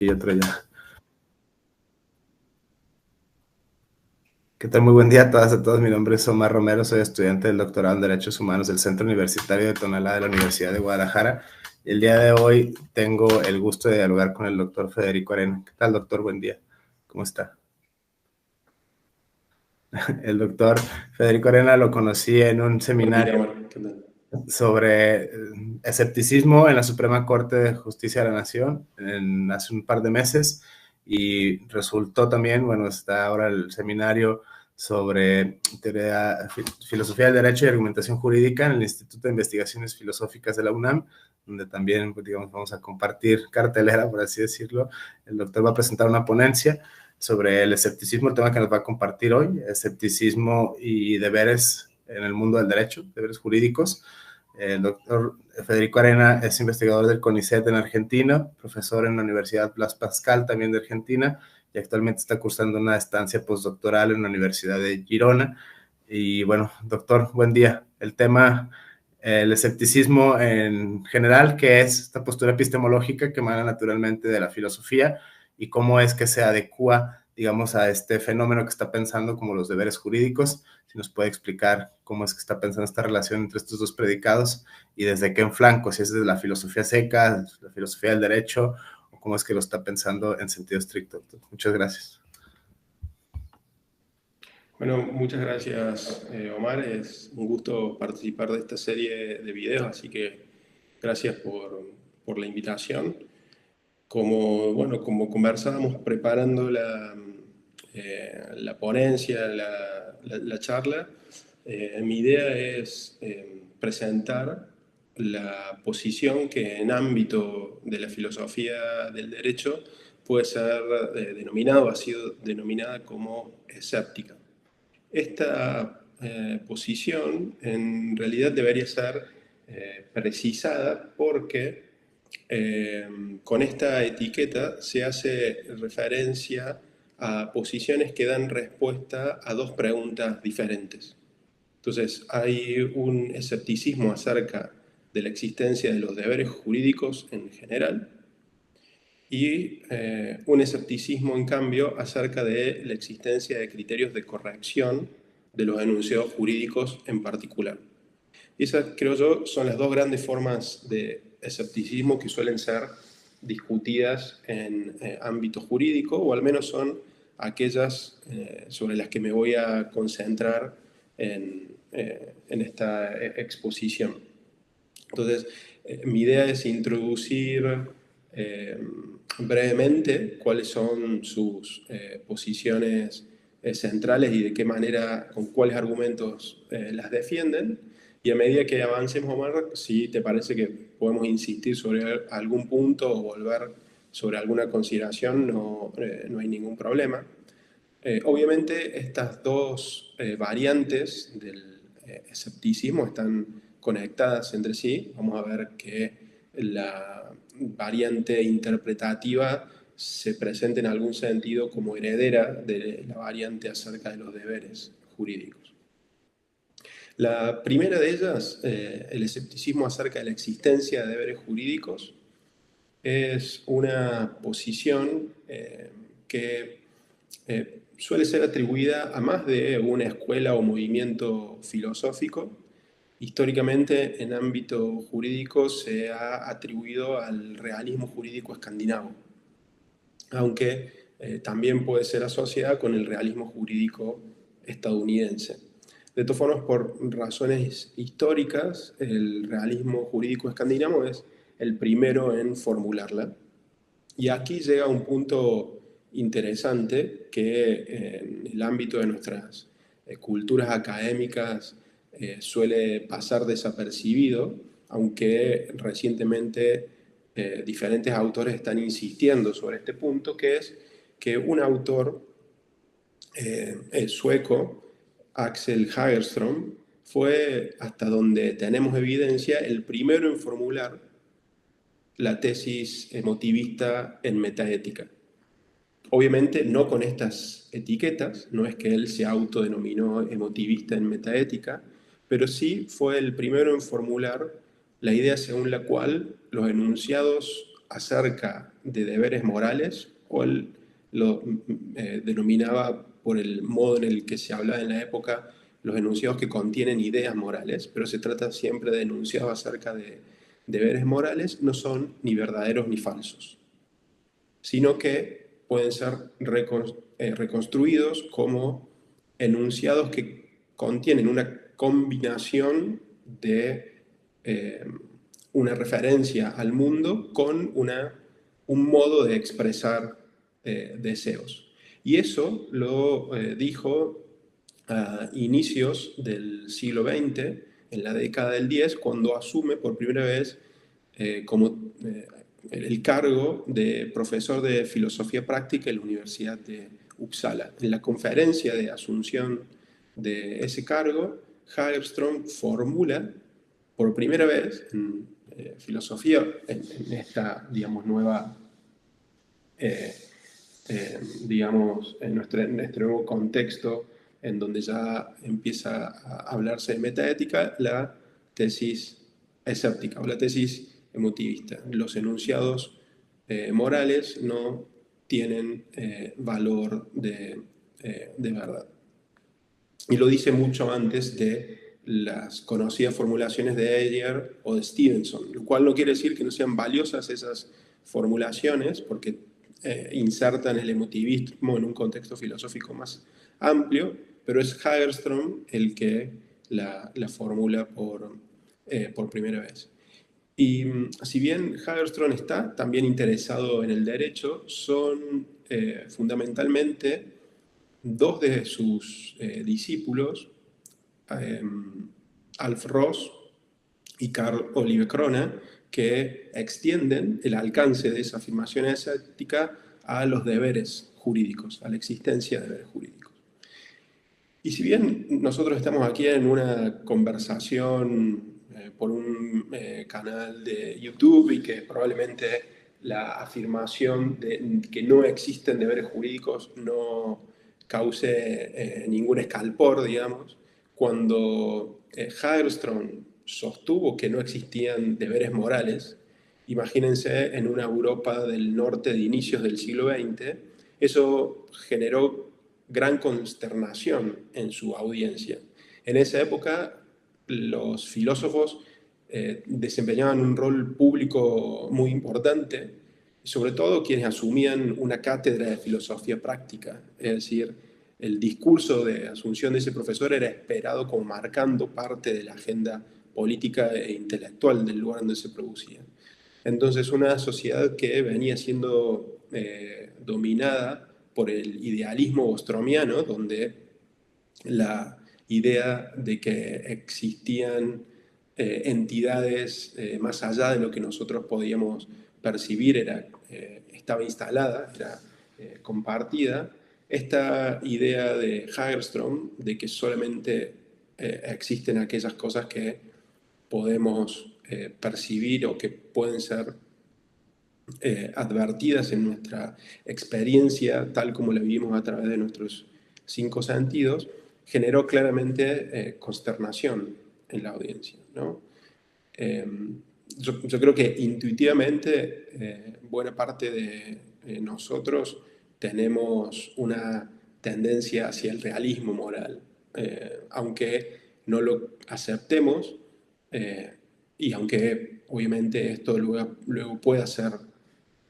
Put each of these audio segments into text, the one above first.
Y otro ya. ¿Qué tal? Muy buen día a todas y a todos. Mi nombre es Omar Romero, soy estudiante del doctorado en Derechos Humanos del Centro Universitario de Tonalá de la Universidad de Guadalajara. Y el día de hoy tengo el gusto de dialogar con el doctor Federico Arena. ¿Qué tal, doctor? Buen día. ¿Cómo está? El doctor Federico Arena lo conocí en un Buen día, seminario Omar. ¿Qué tal? sobre escepticismo en la Suprema Corte de Justicia de la Nación hace un par de meses, y resultó también, bueno, está ahora el seminario sobre teoría, filosofía del derecho y argumentación jurídica en el Instituto de Investigaciones Filosóficas de la UNAM, donde también, pues, digamos, vamos a compartir cartelera, por así decirlo. El doctor va a presentar una ponencia sobre el escepticismo, el tema que nos va a compartir hoy, escepticismo y deberes en el mundo del derecho, deberes jurídicos. El doctor Federico Arena es investigador del CONICET en Argentina, profesor en la Universidad Blas Pascal, también de Argentina, y actualmente está cursando una estancia postdoctoral en la Universidad de Girona. Y bueno, doctor, buen día. El tema, el escepticismo en general, que es esta postura epistemológica que emana naturalmente de la filosofía, y cómo es que se adecua, digamos, a este fenómeno que está pensando como los deberes jurídicos. Si nos puede explicar cómo es que está pensando esta relación entre estos dos predicados y desde qué flanco, si es desde la filosofía seca, la filosofía del derecho, o cómo es que lo está pensando en sentido estricto. Muchas gracias. Bueno, muchas gracias, Omar. Es un gusto participar de esta serie de videos, así que gracias por la invitación. Como conversábamos preparando la ponencia, la charla, mi idea es presentar la posición que en ámbito de la filosofía del derecho puede ser ha sido denominada como escéptica. Esta posición en realidad debería ser precisada porque con esta etiqueta se hace referencia a posiciones que dan respuesta a dos preguntas diferentes. Entonces, hay un escepticismo acerca de la existencia de los deberes jurídicos en general y un escepticismo, en cambio, acerca de la existencia de criterios de corrección de los enunciados jurídicos en particular. Y esas, creo yo, son las dos grandes formas de escepticismo que suelen ser discutidas en ámbito jurídico, o al menos son aquellas sobre las que me voy a concentrar en esta exposición. Entonces, mi idea es introducir eh, brevemente cuáles son sus posiciones centrales y de qué manera, con cuáles argumentos las defienden. Y a medida que avancemos, Omar, si te parece que podemos insistir sobre algún punto o volver sobre alguna consideración, no hay ningún problema. Obviamente, estas dos variantes del escepticismo están conectadas entre sí. Vamos a ver que la variante interpretativa se presenta en algún sentido como heredera de la variante acerca de los deberes jurídicos. La primera de ellas, el escepticismo acerca de la existencia de deberes jurídicos, es una posición que suele ser atribuida a más de una escuela o movimiento filosófico. Históricamente, en ámbito jurídico, se ha atribuido al realismo jurídico escandinavo, aunque también puede ser asociada con el realismo jurídico estadounidense. De todas formas, por razones históricas, el realismo jurídico escandinavo es el primero en formularla. Y aquí llega un punto interesante que en el ámbito de nuestras culturas académicas suele pasar desapercibido, aunque recientemente diferentes autores están insistiendo sobre este punto, que es que un autor sueco, Axel Hagerström, fue, hasta donde tenemos evidencia, el primero en formular la tesis emotivista en metaética. Obviamente no con estas etiquetas, no es que él se autodenominó emotivista en metaética, pero sí fue el primero en formular la idea según la cual los enunciados acerca de deberes morales, o él lo denominaba por el modo en el que se hablaba en la época, los enunciados que contienen ideas morales, pero se trata siempre de enunciados acerca de deberes morales, no son ni verdaderos ni falsos, sino que pueden ser reconstruidos como enunciados que contienen una combinación de una referencia al mundo con un modo de expresar deseos. Y eso lo dijo a inicios del siglo XX, en la década del 10, cuando asume por primera vez como el cargo de profesor de filosofía práctica en la Universidad de Uppsala. En la conferencia de asunción de ese cargo, Hagerström formula por primera vez en filosofía, en esta, digamos, nueva, digamos, en este nuevo contexto en donde ya empieza a hablarse de metaética, la tesis escéptica o la tesis emotivista. Los enunciados morales no tienen valor de verdad. Y lo dice mucho antes de las conocidas formulaciones de Heidegger o de Stevenson, lo cual no quiere decir que no sean valiosas esas formulaciones, porque insertan el emotivismo en un contexto filosófico más amplio, pero es Hagerström el que la formula por primera vez. Y si bien Hagerström está también interesado en el derecho, son fundamentalmente dos de sus discípulos, Alf Ross y Carl Olive Crona, que extienden el alcance de esa afirmación escéptica a los deberes jurídicos, a la existencia de deberes jurídicos. Y si bien nosotros estamos aquí en una conversación por un canal de YouTube y que probablemente la afirmación de que no existen deberes jurídicos no cause ningún escalpor, digamos, cuando Hagerström sostuvo que no existían deberes morales, imagínense en una Europa del norte de inicios del siglo XX, eso generó gran consternación en su audiencia. En esa época, los filósofos desempeñaban un rol público muy importante, sobre todo quienes asumían una cátedra de filosofía práctica, es decir, el discurso de asunción de ese profesor era esperado como marcando parte de la agenda política e intelectual del lugar donde se producía. Entonces, una sociedad que venía siendo dominada por el idealismo bostromiano, donde la idea de que existían entidades más allá de lo que nosotros podíamos percibir estaba instalada, era compartida. Esta idea de Hagerström de que solamente existen aquellas cosas que podemos percibir o que pueden ser advertidas en nuestra experiencia, tal como la vivimos a través de nuestros 5 sentidos, generó claramente consternación en la audiencia, ¿no? Yo creo que intuitivamente buena parte de nosotros tenemos una tendencia hacia el realismo moral, aunque no lo aceptemos y aunque obviamente esto luego pueda ser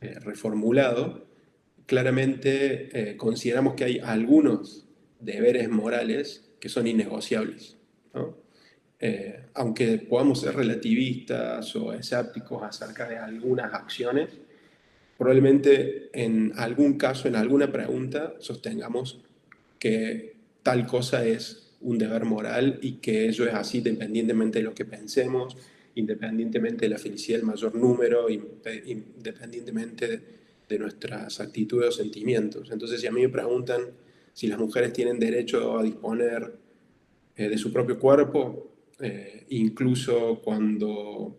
reformulado, claramente consideramos que hay algunos deberes morales que son innegociables, ¿no? Aunque podamos ser relativistas o escépticos acerca de algunas acciones, probablemente en algún caso, en alguna pregunta, sostengamos que tal cosa es un deber moral y que ello es así independientemente de lo que pensemos, independientemente de la felicidad del mayor número, independientemente de nuestras actitudes o sentimientos. Entonces, si a mí me preguntan si las mujeres tienen derecho a disponer de su propio cuerpo, incluso cuando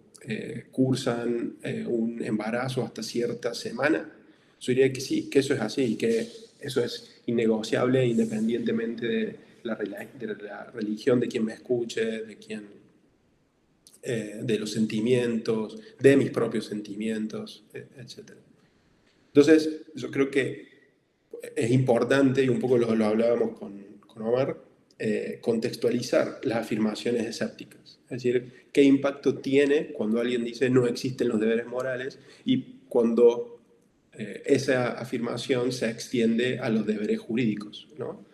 cursan un embarazo hasta cierta semana, yo diría que sí, que eso es así, que eso es innegociable independientemente de la religión de quien me escuche, de los sentimientos, de mis propios sentimientos, etc. Entonces, yo creo que es importante, y un poco lo hablábamos con Omar, contextualizar las afirmaciones escépticas. Es decir, qué impacto tiene cuando alguien dice no existen los deberes morales y cuando esa afirmación se extiende a los deberes jurídicos, ¿no?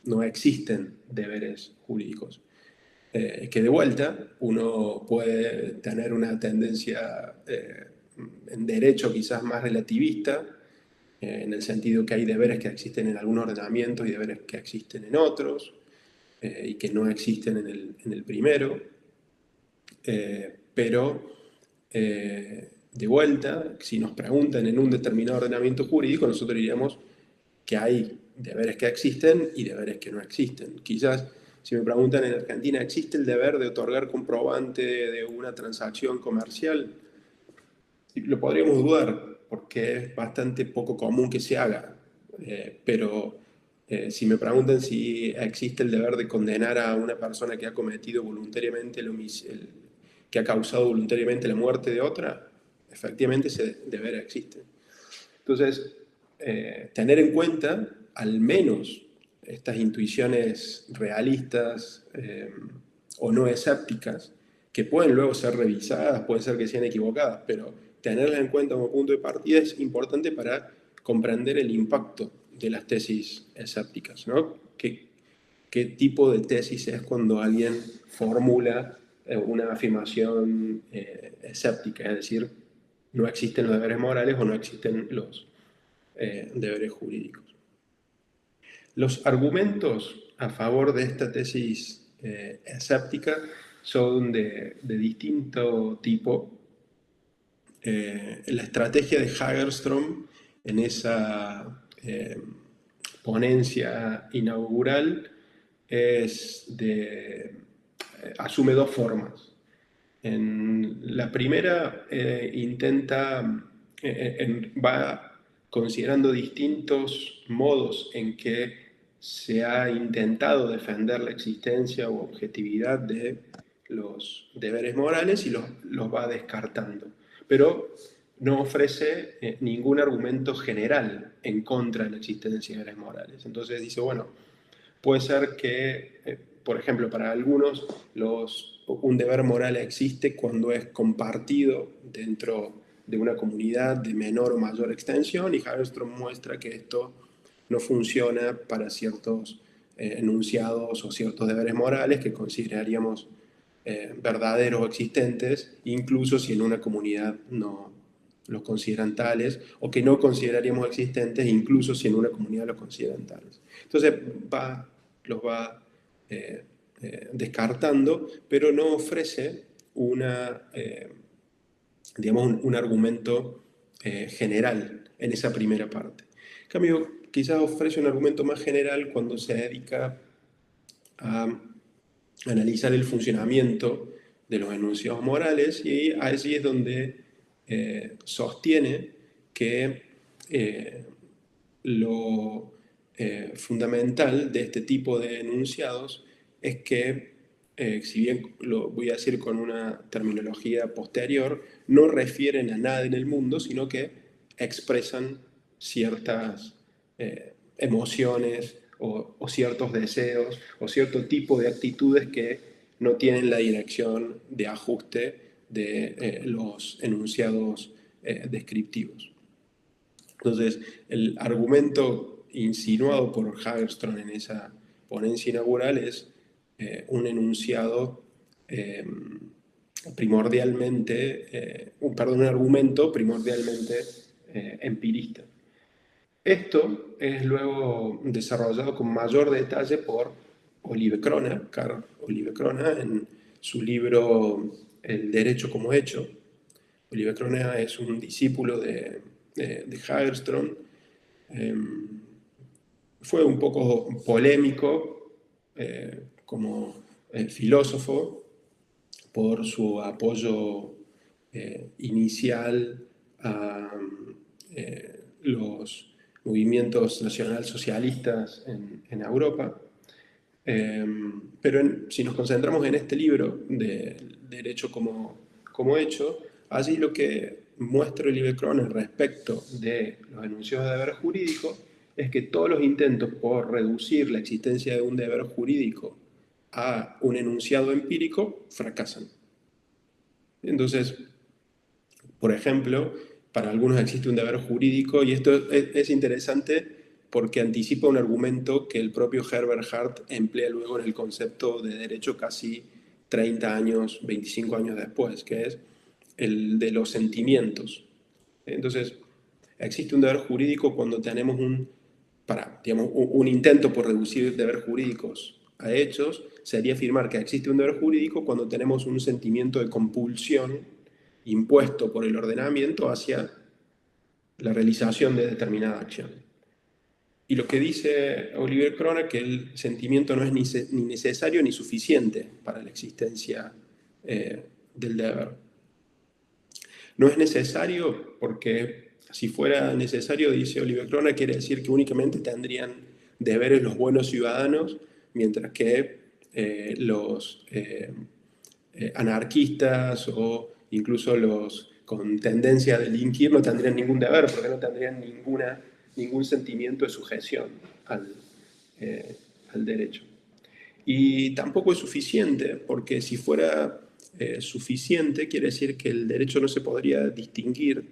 No existen deberes jurídicos. Que de vuelta uno puede tener una tendencia en derecho quizás más relativista, en el sentido que hay deberes que existen en algunos ordenamientos y deberes que existen en otros, y que no existen en el primero. Pero, de vuelta, si nos preguntan en un determinado ordenamiento jurídico, nosotros diríamos que hay deberes que existen y deberes que no existen. Quizás, si me preguntan en Argentina, ¿existe el deber de otorgar comprobante de una transacción comercial? Lo podríamos dudar, porque es bastante poco común que se haga. Pero si me preguntan si existe el deber de condenar a una persona que ha cometido voluntariamente que ha causado voluntariamente la muerte de otra, efectivamente ese deber existe. Entonces, tener en cuenta al menos estas intuiciones realistas o no escépticas, que pueden luego ser revisadas, puede ser que sean equivocadas, pero tenerlas en cuenta como punto de partida es importante para comprender el impacto de las tesis escépticas, ¿no? ¿Qué tipo de tesis es cuando alguien formula una afirmación escéptica? Es decir, no existen los deberes morales o no existen los deberes jurídicos. Los argumentos a favor de esta tesis escéptica son de distinto tipo. La estrategia de Hagerström en esa ponencia inaugural asume dos formas. En la primera va considerando distintos modos en que se ha intentado defender la existencia o objetividad de los deberes morales y los va descartando. Pero no ofrece ningún argumento general en contra de la existencia de deberes morales. Entonces dice, bueno, puede ser que, por ejemplo, para algunos un deber moral existe cuando es compartido dentro de una comunidad de menor o mayor extensión, y Hagerström muestra que esto no funciona para ciertos enunciados o ciertos deberes morales que consideraríamos verdaderos o existentes, incluso si en una comunidad no los consideran tales, o que no consideraríamos existentes, incluso si en una comunidad los consideran tales. Entonces los va descartando, pero no ofrece digamos, un argumento general en esa primera parte. En cambio, quizás ofrece un argumento más general cuando se dedica a analizar el funcionamiento de los enunciados morales, y allí es donde sostiene que lo fundamental de este tipo de enunciados es que, si bien lo voy a decir con una terminología posterior, no refieren a nada en el mundo, sino que expresan ciertas emociones o ciertos deseos o cierto tipo de actitudes que no tienen la dirección de ajuste de los enunciados descriptivos. Entonces, el argumento insinuado por Hagerström en esa ponencia inaugural es un enunciado un argumento primordialmente empirista. Esto es luego desarrollado con mayor detalle por Karl Olive Crona, en su libro El derecho como hecho. Olive Crona es un discípulo de Hagerström. Fue un poco polémico como filósofo por su apoyo inicial a los movimientos nacionalsocialistas en Europa. Pero si nos concentramos en este libro de Derecho como hecho, allí lo que muestra Oliver Kroner respecto de los enunciados de deber jurídico es que todos los intentos por reducir la existencia de un deber jurídico a un enunciado empírico fracasan. Entonces, por ejemplo, para algunos existe un deber jurídico, y esto es interesante porque anticipa un argumento que el propio Herbert Hart emplea luego en el concepto de derecho casi 30 años, 25 años después, que es el de los sentimientos. Entonces, existe un deber jurídico cuando tenemos un intento por reducir deberes jurídicos a hechos, sería afirmar que existe un deber jurídico cuando tenemos un sentimiento de compulsión impuesto por el ordenamiento hacia la realización de determinada acción. Y lo que dice Oliver Kroner, que el sentimiento no es ni necesario ni suficiente para la existencia del deber. No es necesario porque si fuera necesario, dice Oliver Kroner, quiere decir que únicamente tendrían deberes los buenos ciudadanos, mientras que los anarquistas o incluso los con tendencia a delinquir no tendrían ningún deber, porque no tendrían ningún sentimiento de sujeción al derecho. Y tampoco es suficiente, porque si fuera suficiente, quiere decir que el derecho no se podría distinguir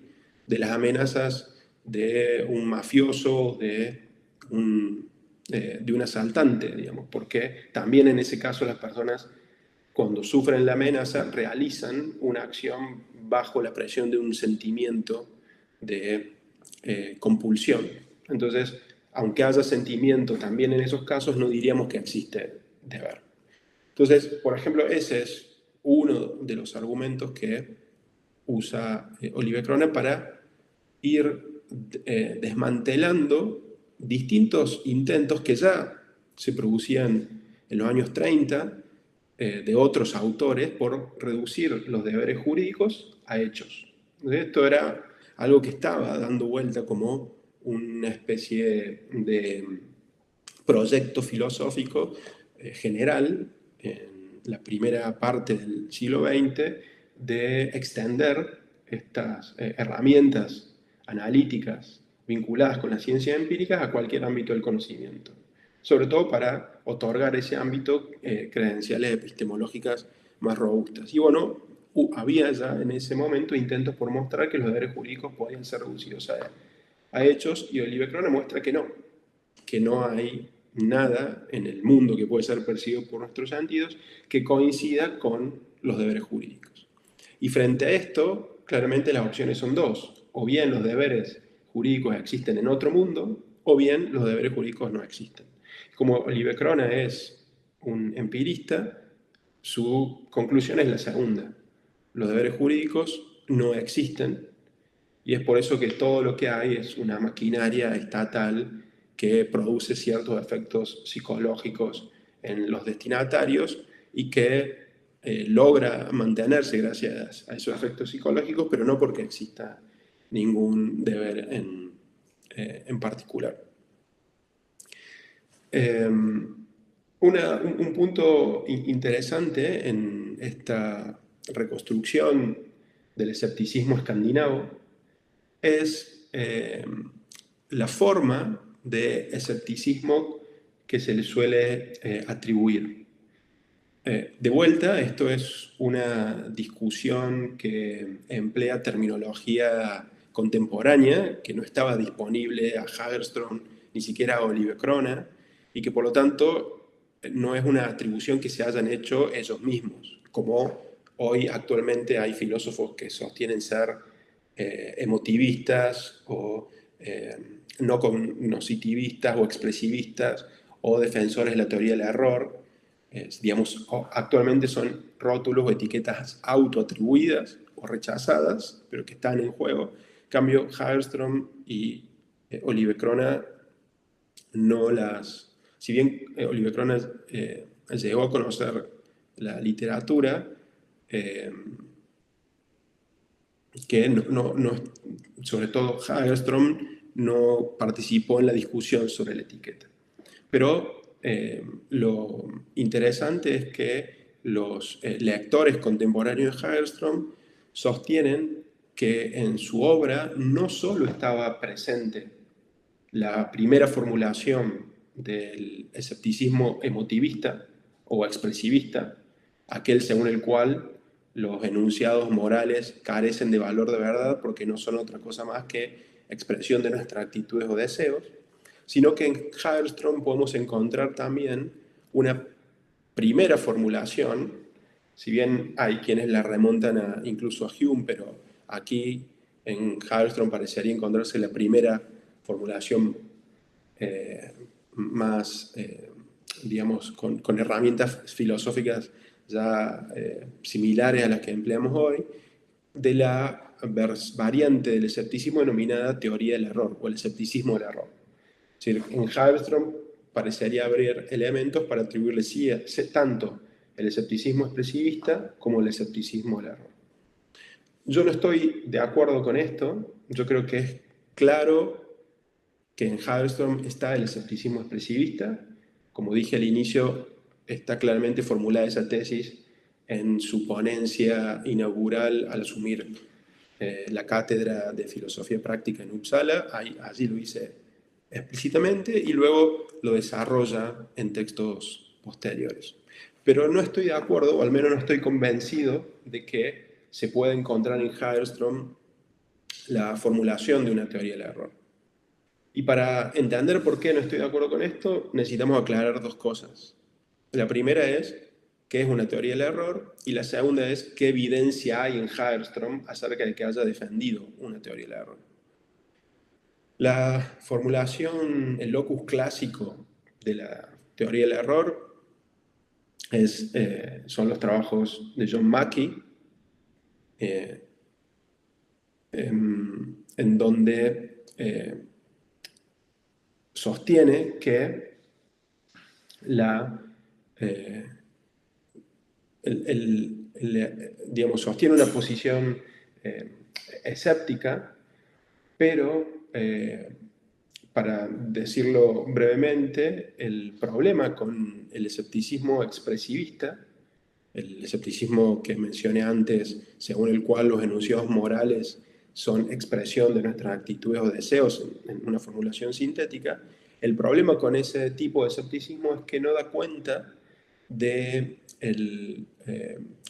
de las amenazas de un mafioso, de un asaltante, digamos, porque también en ese caso las personas, cuando sufren la amenaza, realizan una acción bajo la presión de un sentimiento de compulsión. Entonces, aunque haya sentimiento también en esos casos, no diríamos que existe deber. Entonces, por ejemplo, ese es uno de los argumentos que usa Oliver Kroner para ir desmantelando distintos intentos que ya se producían en los años 30 de otros autores por reducir los deberes jurídicos a hechos. Esto era algo que estaba dando vuelta como una especie de proyecto filosófico general en la primera parte del siglo XX de extender estas herramientas analíticas vinculadas con la ciencia empírica a cualquier ámbito del conocimiento, sobre todo para otorgar ese ámbito credenciales epistemológicas más robustas. Y bueno, había ya en ese momento intentos por mostrar que los deberes jurídicos podían ser reducidos a hechos, y Oliver Kroner muestra que no hay nada en el mundo que puede ser percibido por nuestros sentidos que coincida con los deberes jurídicos. Y frente a esto, claramente las opciones son dos: o bien los deberes jurídicos existen en otro mundo, o bien los deberes jurídicos no existen. Como Oliver Kroner es un empirista, su conclusión es la segunda: los deberes jurídicos no existen, y es por eso que todo lo que hay es una maquinaria estatal que produce ciertos efectos psicológicos en los destinatarios y que logra mantenerse gracias a esos efectos psicológicos, pero no porque exista ningún deber en particular. Un punto interesante en esta reconstrucción del escepticismo escandinavo es la forma de escepticismo que se le suele atribuir. De vuelta, esto es una discusión que emplea terminología contemporánea, que no estaba disponible a Hagerström, ni siquiera a Oliver Kroner, y que por lo tanto no es una atribución que se hayan hecho ellos mismos, como hoy actualmente hay filósofos que sostienen ser emotivistas o no cognitivistas o expresivistas o defensores de la teoría del error. Digamos, actualmente son rótulos o etiquetas autoatribuidas o rechazadas, pero que están en juego. En cambio, Hagerström y Oliver Kroner no las... Si bien Oliver Kroner llegó a conocer la literatura, que sobre todo Hagerström no participó en la discusión sobre la etiqueta. Pero lo interesante es que los lectores contemporáneos de Hagerström sostienen que en su obra no solo estaba presente la primera formulación del escepticismo emotivista o expresivista, aquel según el cual los enunciados morales carecen de valor de verdad porque no son otra cosa más que expresión de nuestras actitudes o deseos, sino que en Haberstrom podemos encontrar también una primera formulación, si bien hay quienes la remontan incluso a Hume, pero aquí en Haberstrom parecería encontrarse la primera formulación más, digamos, con herramientas filosóficas ya similares a las que empleamos hoy, de la variante del escepticismo denominada teoría del error o el escepticismo del error. Es decir, en Haberstrom parecería haber elementos para atribuirle sí, tanto el escepticismo expresivista como el escepticismo del error. Yo no estoy de acuerdo con esto. Yo creo que es claro que en Haberstrom está el escepticismo expresivista. Como dije al inicio, está claramente formulada esa tesis en su ponencia inaugural al asumir la cátedra de filosofía práctica en Uppsala. Allí lo hice explícitamente y luego lo desarrolla en textos posteriores. Pero no estoy de acuerdo, o al menos no estoy convencido, de que se pueda encontrar en Haberstrom la formulación de una teoría del error. Y para entender por qué no estoy de acuerdo con esto, necesitamos aclarar dos cosas. La primera es qué es una teoría del error, y la segunda es qué evidencia hay en Haberstrom acerca de que haya defendido una teoría del error. La formulación, el locus clásico de la teoría del error son los trabajos de John Mackey, en donde sostiene que digamos, sostiene una posición escéptica, pero para decirlo brevemente, el problema con el escepticismo expresivista, el escepticismo que mencioné antes, según el cual los enunciados morales son expresión de nuestras actitudes o deseos en una formulación sintética, el problema con ese tipo de escepticismo es que no da cuenta del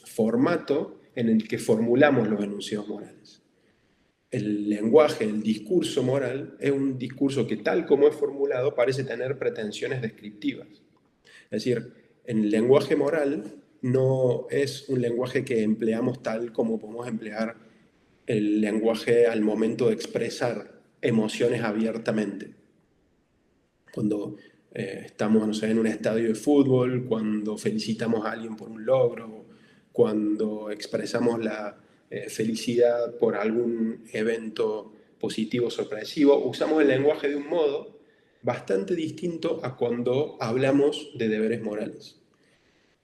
formato en el que formulamos los enunciados morales. El lenguaje, el discurso moral, es un discurso que tal como es formulado parece tener pretensiones descriptivas. Es decir, en el lenguaje moral no es un lenguaje que empleamos tal como podemos emplear el lenguaje al momento de expresar emociones abiertamente. Cuando estamos, no sé, en un estadio de fútbol, cuando felicitamos a alguien por un logro, cuando expresamos la felicidad por algún evento positivo o sorpresivo, usamos el lenguaje de un modo bastante distinto a cuando hablamos de deberes morales.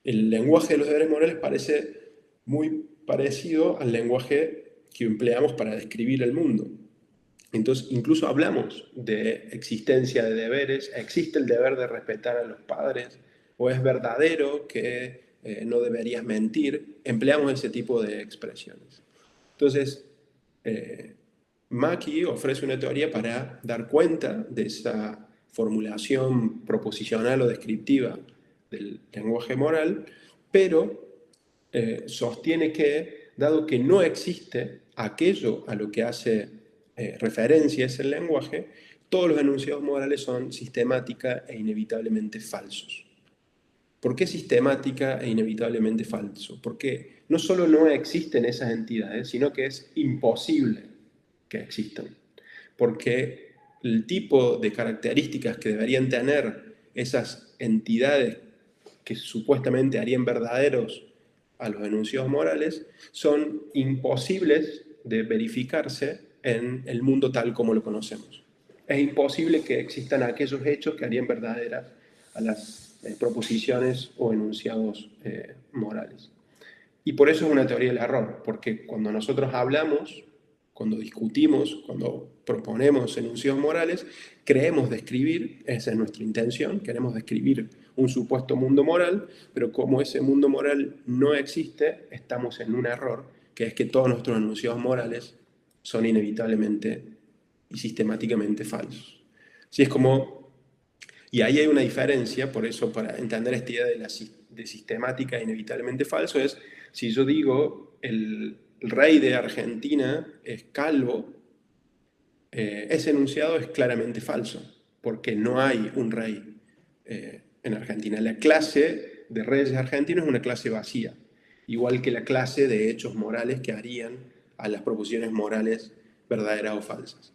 El lenguaje de los deberes morales parece muy parecido al lenguaje que empleamos para describir el mundo. Entonces, incluso hablamos de existencia de deberes, existe el deber de respetar a los padres, o es verdadero que no deberías mentir, empleamos ese tipo de expresiones. Entonces, Mackey ofrece una teoría para dar cuenta de esa formulación proposicional o descriptiva del lenguaje moral, pero sostiene que, dado que no existe aquello a lo que hace referencia ese lenguaje, todos los enunciados morales son sistemática e inevitablemente falsos. ¿Por qué sistemática e inevitablemente falso? Porque no solo no existen esas entidades, sino que es imposible que existan. Porque el tipo de características que deberían tener esas entidades que supuestamente harían verdaderos a los enunciados morales son imposibles de verificarse en el mundo tal como lo conocemos. Es imposible que existan aquellos hechos que harían verdaderas a las proposiciones o enunciados morales. Y por eso es una teoría del error, porque cuando nosotros hablamos, cuando discutimos, cuando proponemos enunciados morales, creemos describir, esa es nuestra intención, queremos describir un supuesto mundo moral, pero como ese mundo moral no existe, estamos en un error, que es que todos nuestros enunciados morales son inevitablemente y sistemáticamente falsos. Así es como, y ahí hay una diferencia, por eso para entender esta idea de sistemática e inevitablemente falso es, si yo digo el rey de Argentina es calvo, ese enunciado es claramente falso, porque no hay un rey en Argentina. La clase de reyes argentinos es una clase vacía, igual que la clase de hechos morales que harían a las proposiciones morales verdaderas o falsas.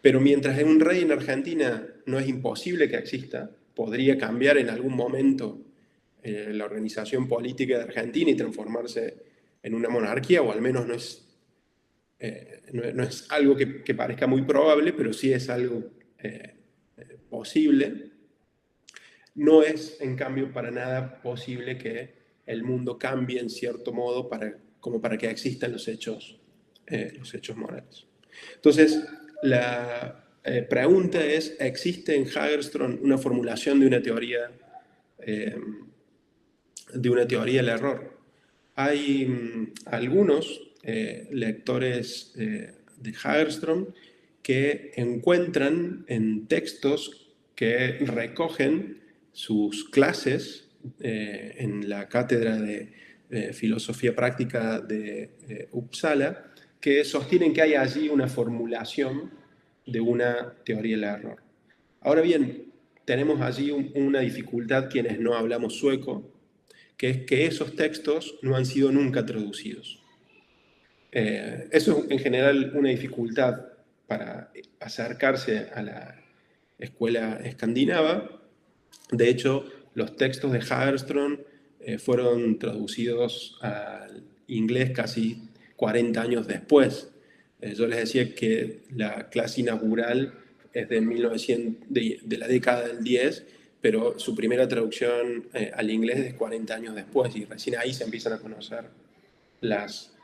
Pero mientras un rey en Argentina no es imposible que exista, podría cambiar en algún momento la organización política de Argentina y transformarse en una monarquía, o al menos no es algo que parezca muy probable, pero sí es algo posible. No es, en cambio, para nada posible que el mundo cambie en cierto modo como para que existan los hechos morales. Entonces, la pregunta es, ¿existe en Hagerström una formulación de una teoría del error? Hay algunos lectores de Hagerström que encuentran en textos que recogen sus clases en la cátedra de filosofía práctica de Uppsala, que sostienen que hay allí una formulación de una teoría del error. Ahora bien, tenemos allí una dificultad quienes no hablamos sueco, que es que esos textos no han sido nunca traducidos. Eso es en general una dificultad para acercarse a la escuela escandinava. De hecho, los textos de Hagerström fueron traducidos al inglés casi 40 años después. Yo les decía que la clase inaugural es de 1900, de la década del 10, pero su primera traducción al inglés es de 40 años después, y recién ahí se empiezan a conocer las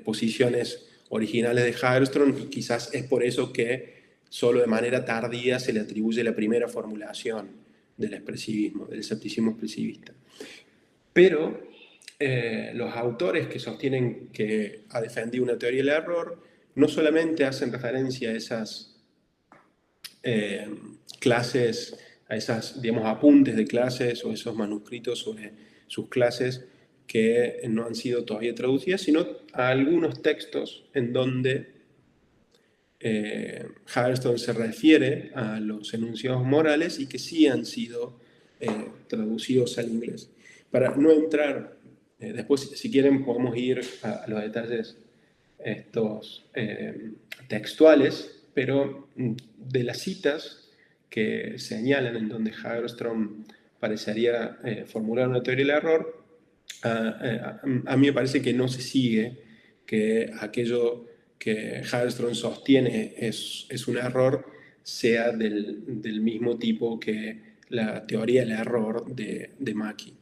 posiciones originales de Hagerström, y quizás es por eso que solo de manera tardía se le atribuye la primera formulación del expresivismo, del escepticismo expresivista. Pero los autores que sostienen que ha defendido una teoría del error no solamente hacen referencia a esas clases, a esas, digamos, apuntes de clases o esos manuscritos sobre sus clases que no han sido todavía traducidas, sino a algunos textos en donde Hagerström se refiere a los enunciados morales y que sí han sido traducidos al inglés. Para no entrar, después si quieren podemos ir a los detalles estos textuales, pero de las citas que señalan en donde Hagerström parecería formular una teoría del error, a mí me parece que no se sigue que aquello que Hagerström sostiene es un error sea del mismo tipo que la teoría del error de Mackie.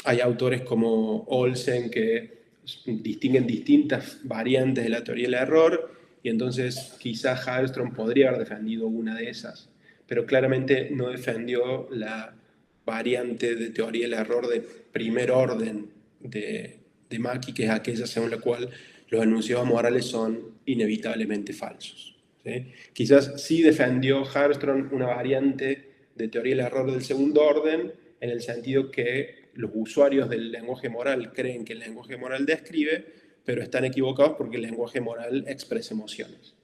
Hay autores como Olsen que distinguen distintas variantes de la teoría del error, y entonces quizás Hagerström podría haber defendido una de esas, pero claramente no defendió la variante de teoría del error de primer orden de Mackie, que es aquella según la cual los enunciados morales son inevitablemente falsos. ¿Sí? Quizás sí defendió Hagerström una variante de teoría del error del segundo orden, en el sentido que los usuarios del lenguaje moral creen que el lenguaje moral describe, pero están equivocados porque el lenguaje moral expresa emociones.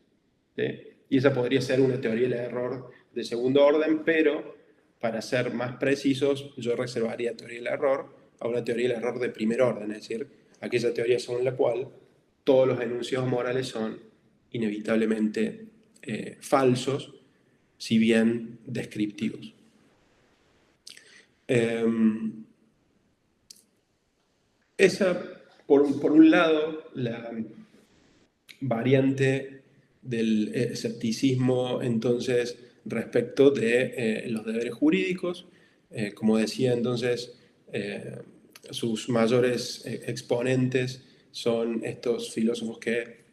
¿Sí? Y esa podría ser una teoría del error de segundo orden, pero para ser más precisos, yo reservaría teoría del error a una teoría del error de primer orden, es decir, aquella teoría según la cual todos los enunciados morales son inevitablemente falsos, si bien descriptivos. Esa, por un lado, la variante del escepticismo, entonces, respecto de los deberes jurídicos. Como decía, entonces, sus mayores exponentes son estos filósofos que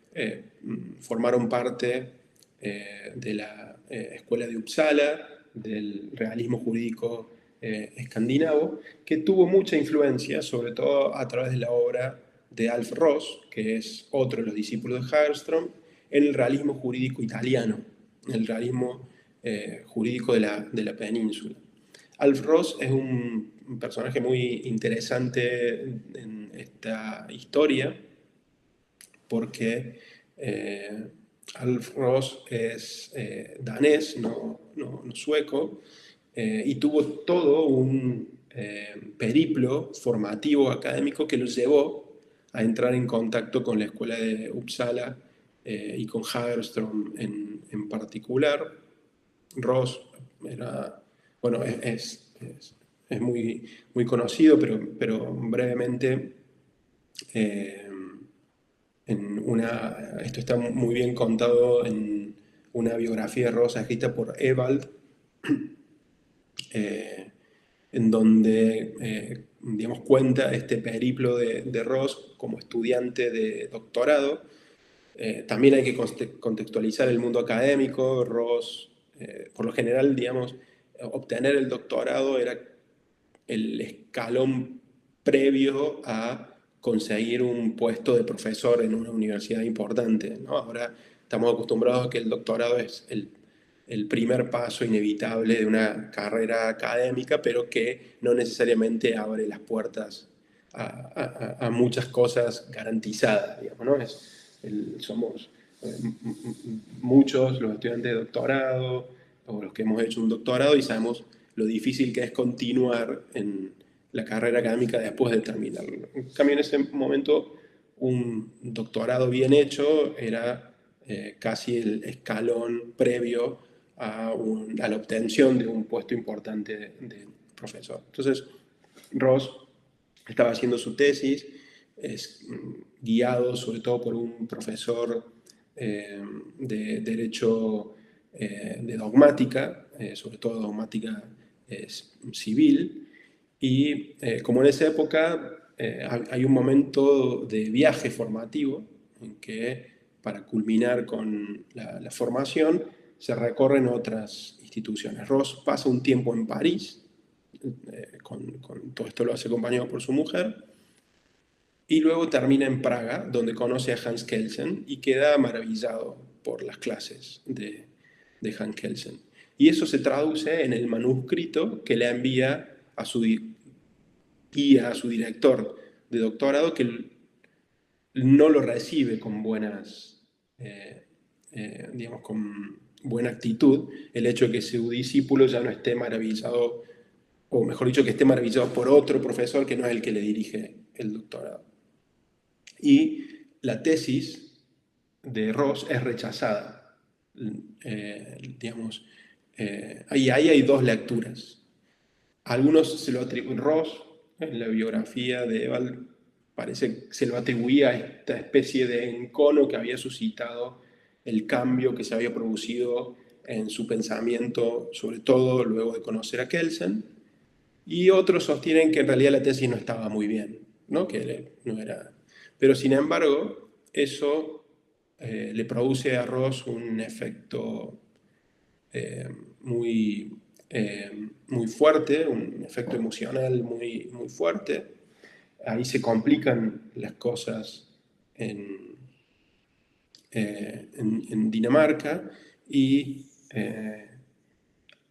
formaron parte de la escuela de Uppsala, del realismo jurídico escandinavo, que tuvo mucha influencia, sobre todo a través de la obra de Alf Ross, que es otro de los discípulos de Hagerström, en el realismo jurídico italiano, el realismo jurídico de la península. Alf Ross es un personaje muy interesante en esta historia, porque Alf Ross es danés, no sueco, y tuvo todo un periplo formativo académico que lo llevó a entrar en contacto con la escuela de Uppsala y con Hagerström en particular. Ross era, bueno, es muy, muy conocido, pero brevemente, esto está muy bien contado en una biografía de Ross escrita por Ewald, en donde digamos, cuenta este periplo de Ross como estudiante de doctorado. También hay que contextualizar el mundo académico. Ross, por lo general, digamos, obtener el doctorado era el escalón previo a conseguir un puesto de profesor en una universidad importante, ¿no? Ahora estamos acostumbrados a que el doctorado es el primer paso inevitable de una carrera académica, pero que no necesariamente abre las puertas a muchas cosas garantizadas, digamos, ¿no? Somos muchos los estudiantes de doctorado o los que hemos hecho un doctorado y sabemos lo difícil que es continuar en la carrera académica después de terminarlo. En cambio, en ese momento, un doctorado bien hecho era casi el escalón previo a la obtención de un puesto importante de profesor. Entonces, Ross estaba haciendo su tesis, es guiado sobre todo por un profesor de derecho de dogmática, sobre todo dogmática civil, y como en esa época hay un momento de viaje formativo en que para culminar con la formación se recorren otras instituciones. Ross pasa un tiempo en París, todo esto lo hace acompañado por su mujer, y luego termina en Praga, donde conoce a Hans Kelsen y queda maravillado por las clases de Hans Kelsen. Y eso se traduce en el manuscrito que le envía a su director de doctorado, que no lo recibe con digamos, con buena actitud, el hecho de que su discípulo ya no esté maravillado, o mejor dicho, que esté maravillado por otro profesor que no es el que le dirige el doctorado. Y la tesis de Ross es rechazada. Digamos, ahí hay dos lecturas. Algunos se lo atribuyen. Ross, en la biografía de Ewald, parece que se lo atribuía a esta especie de encono que había suscitado el cambio que se había producido en su pensamiento, sobre todo luego de conocer a Kelsen. Y otros sostienen que en realidad la tesis no estaba muy bien, ¿no? Que no era. Pero sin embargo, eso le produce a Ross un efecto muy, muy fuerte, un efecto emocional muy, muy fuerte. Ahí se complican las cosas en Dinamarca y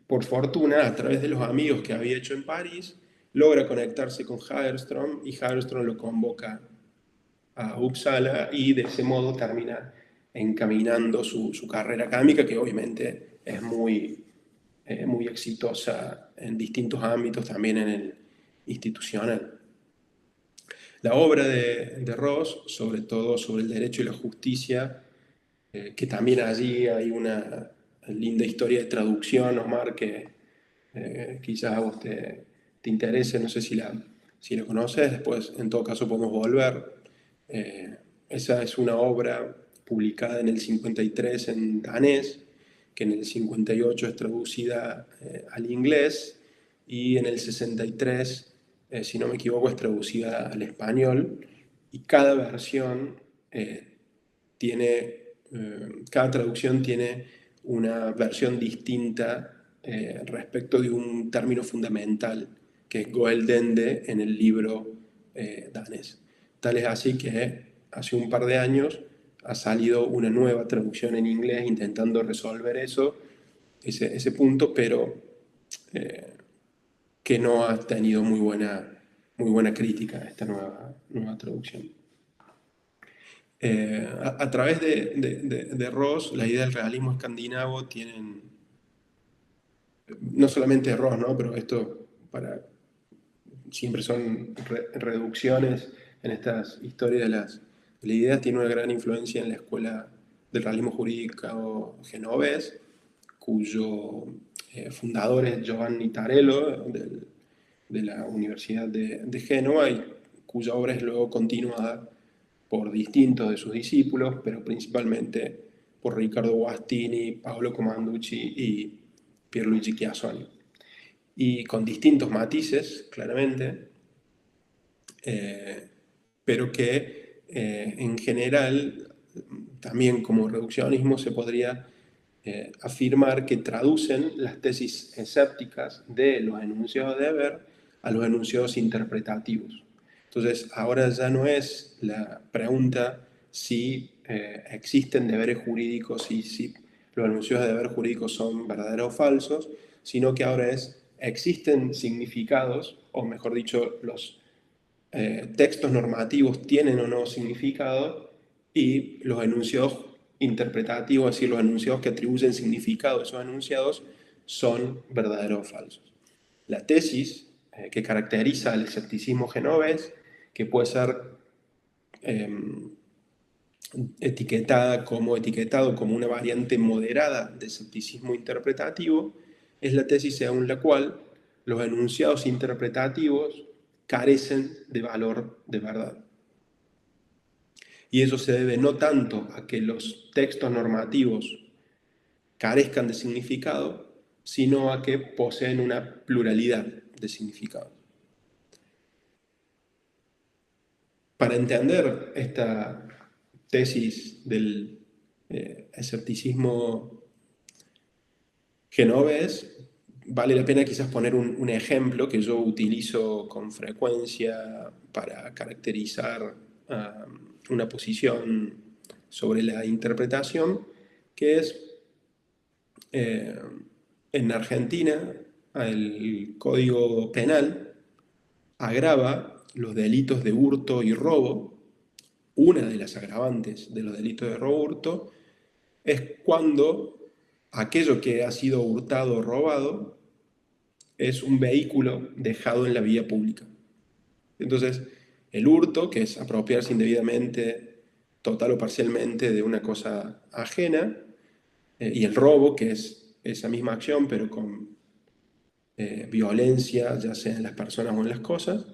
por fortuna, a través de los amigos que había hecho en París, logra conectarse con Hagerström y Hagerström lo convoca a Uppsala y de ese modo termina encaminando su carrera académica, que obviamente es muy exitosa en distintos ámbitos, también en el institucional. La obra de Ross, sobre todo sobre el derecho y la justicia, que también allí hay una linda historia de traducción, Omar, que quizás a vos te interese, no sé si la conoces, después en todo caso podemos volver. Esa es una obra publicada en el 53 en danés, que en el 58 es traducida al inglés, y en el 63, si no me equivoco, es traducida al español, y cada versión cada traducción tiene una versión distinta respecto de un término fundamental, que es Goeldende en el libro danés. Tal es así que hace un par de años ha salido una nueva traducción en inglés intentando resolver eso, ese punto, pero que no ha tenido muy buena crítica esta nueva traducción. A través de Ross, la idea del realismo escandinavo tienen, no solamente Ross, ¿no? Pero esto siempre son reducciones en estas historias de las ideas, tiene una gran influencia en la escuela del realismo jurídico genovés, cuyo fundador es Giovanni Tarello, de la Universidad de Génova, y cuya obra es luego continuada por distintos de sus discípulos, pero principalmente por Riccardo Guastini, Paolo Comanducci y Pierluigi Chiassoni. Y con distintos matices, claramente, pero que en general, también como reduccionismo, se podría afirmar que traducen las tesis escépticas de los enunciados de deber a los enunciados interpretativos. Entonces, ahora ya no es la pregunta si existen deberes jurídicos y si los enunciados de deber jurídicos son verdaderos o falsos, sino que ahora existen significados, o mejor dicho, los textos normativos tienen o no significado, y los enunciados interpretativos, es decir, los enunciados que atribuyen significado a esos enunciados, son verdaderos o falsos. La tesis que caracteriza el escepticismo genovés, que puede ser etiquetado como una variante moderada de escepticismo interpretativo, es la tesis según la cual los enunciados interpretativos carecen de valor de verdad. Y eso se debe no tanto a que los textos normativos carezcan de significado, sino a que poseen una pluralidad de significados. Para entender esta tesis del escepticismo genovés, vale la pena quizás poner un ejemplo que yo utilizo con frecuencia para caracterizar una posición sobre la interpretación, que es en Argentina el Código Penal agrava los delitos de hurto y robo. Una de las agravantes de los delitos de robo y hurto es cuando aquello que ha sido hurtado o robado es un vehículo dejado en la vía pública. Entonces, el hurto, que es apropiarse indebidamente, total o parcialmente, de una cosa ajena, y el robo, que es esa misma acción, pero con violencia, ya sea en las personas o en las cosas,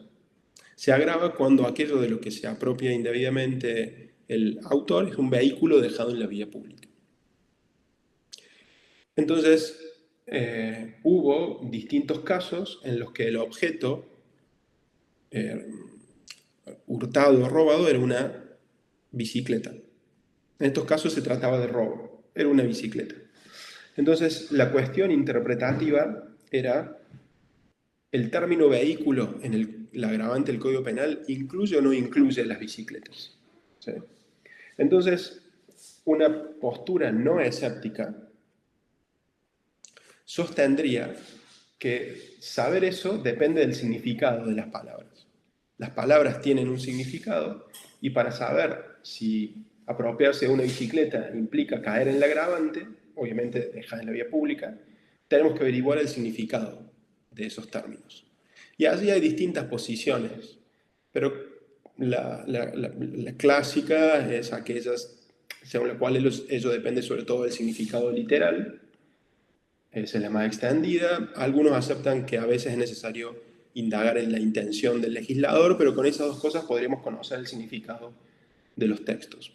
se agrava cuando aquello de lo que se apropia indebidamente el autor es un vehículo dejado en la vía pública. Entonces, hubo distintos casos en los que el objeto hurtado o robado era una bicicleta. En estos casos se trataba de robo, era una bicicleta. Entonces, la cuestión interpretativa era: ¿el término vehículo en la agravante del Código Penal incluye o no incluye las bicicletas? ¿Sí? Entonces, una postura no escéptica sostendría que saber eso depende del significado de las palabras. Las palabras tienen un significado, y para saber si apropiarse de una bicicleta implica caer en la agravante, obviamente dejar en la vía pública, tenemos que averiguar el significado de esos términos. Y allí hay distintas posiciones, pero la clásica es aquella según la cual ello depende sobre todo del significado literal. Esa es la más extendida. Algunos aceptan que a veces es necesario indagar en la intención del legislador, pero con esas dos cosas podríamos conocer el significado de los textos.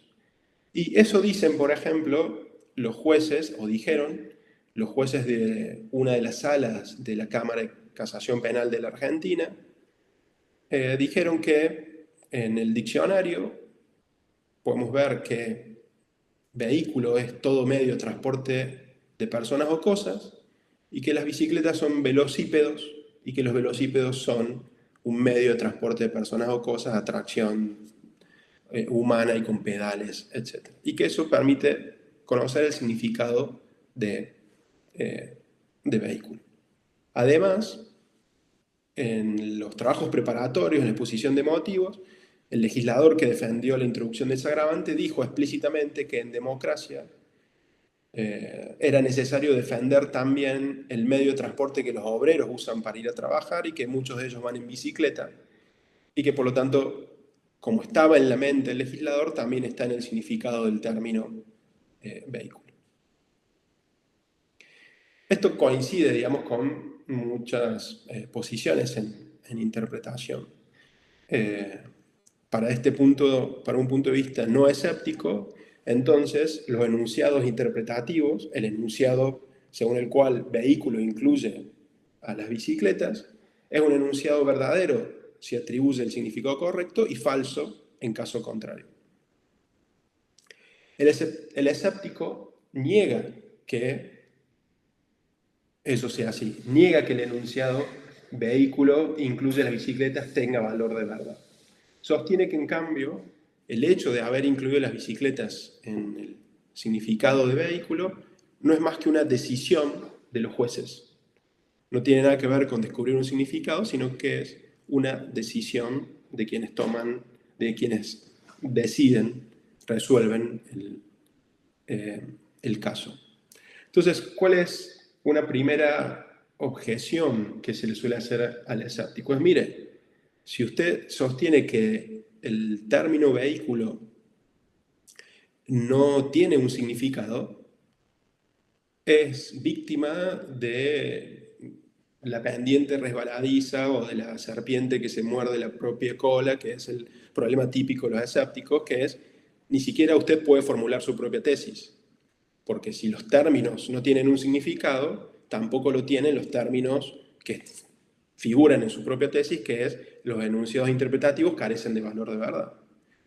Y eso dicen, por ejemplo, los jueces, o dijeron, los jueces de una de las salas de la Cámara de Casación Penal de la Argentina, dijeron que en el diccionario podemos ver que vehículo es todo medio de transporte de personas o cosas, y que las bicicletas son velocípedos, y que los velocípedos son un medio de transporte de personas o cosas a tracción humana y con pedales, etc. Y que eso permite conocer el significado de vehículo. Además, en los trabajos preparatorios, en la exposición de motivos, el legislador que defendió la introducción de ese agravante dijo explícitamente que en democracia era necesario defender también el medio de transporte que los obreros usan para ir a trabajar y que muchos de ellos van en bicicleta y que por lo tanto, como estaba en la mente del legislador, también está en el significado del término vehículo. Esto coincide, digamos, con muchas posiciones en interpretación. Para un punto de vista no escéptico, entonces los enunciados interpretativos, el enunciado según el cual vehículo incluye a las bicicletas, es un enunciado verdadero si atribuye el significado correcto y falso en caso contrario. El escéptico niega que eso sea así, niega que el enunciado vehículo incluye las bicicletas tenga valor de verdad. Sostiene que, en cambio, el hecho de haber incluido las bicicletas en el significado de vehículo no es más que una decisión de los jueces. No tiene nada que ver con descubrir un significado, sino que es una decisión de quienes deciden, resuelven el caso. Entonces, ¿cuál es una primera objeción que se le suele hacer al escéptico? Pues mire, si usted sostiene que el término vehículo no tiene un significado, es víctima de la pendiente resbaladiza o de la serpiente que se muerde la propia cola, que es el problema típico de los escépticos, que es ni siquiera usted puede formular su propia tesis, porque si los términos no tienen un significado, tampoco lo tienen los términos que figuran en su propia tesis, que es los enunciados interpretativos carecen de valor de verdad.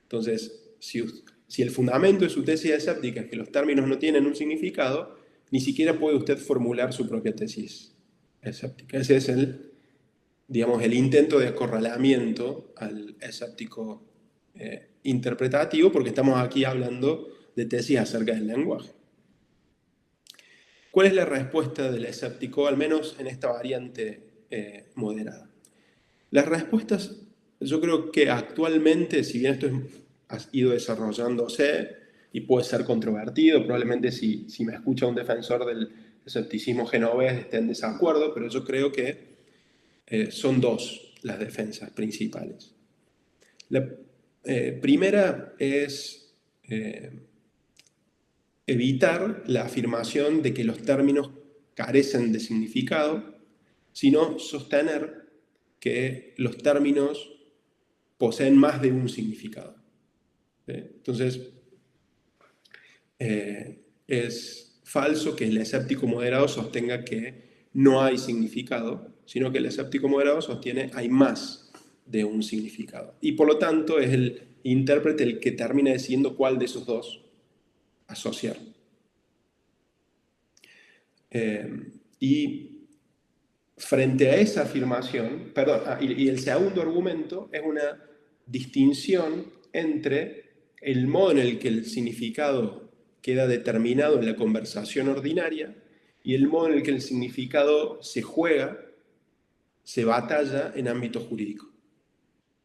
Entonces, si el fundamento de su tesis escéptica es que los términos no tienen un significado, ni siquiera puede usted formular su propia tesis escéptica. Ese es el intento de acorralamiento al escéptico interpretativo, porque estamos aquí hablando de tesis acerca del lenguaje. ¿Cuál es la respuesta del escéptico, al menos en esta variante moderada? Las respuestas, yo creo que actualmente, si bien esto ha ido desarrollándose y puede ser controvertido, probablemente si me escucha un defensor del escepticismo genovés esté en desacuerdo, pero yo creo que son dos las defensas principales. La primera es evitar la afirmación de que los términos carecen de significado, sino sostener que los términos poseen más de un significado. Entonces, es falso que el escéptico moderado sostenga que no hay significado, sino que el escéptico moderado sostiene hay más de un significado. Y por lo tanto es el intérprete el que termina decidiendo cuál de esos dos asociar. Y frente a esa afirmación, y el segundo argumento es una distinción entre el modo en el que el significado queda determinado en la conversación ordinaria y el modo en el que el significado se juega, se batalla en ámbito jurídico.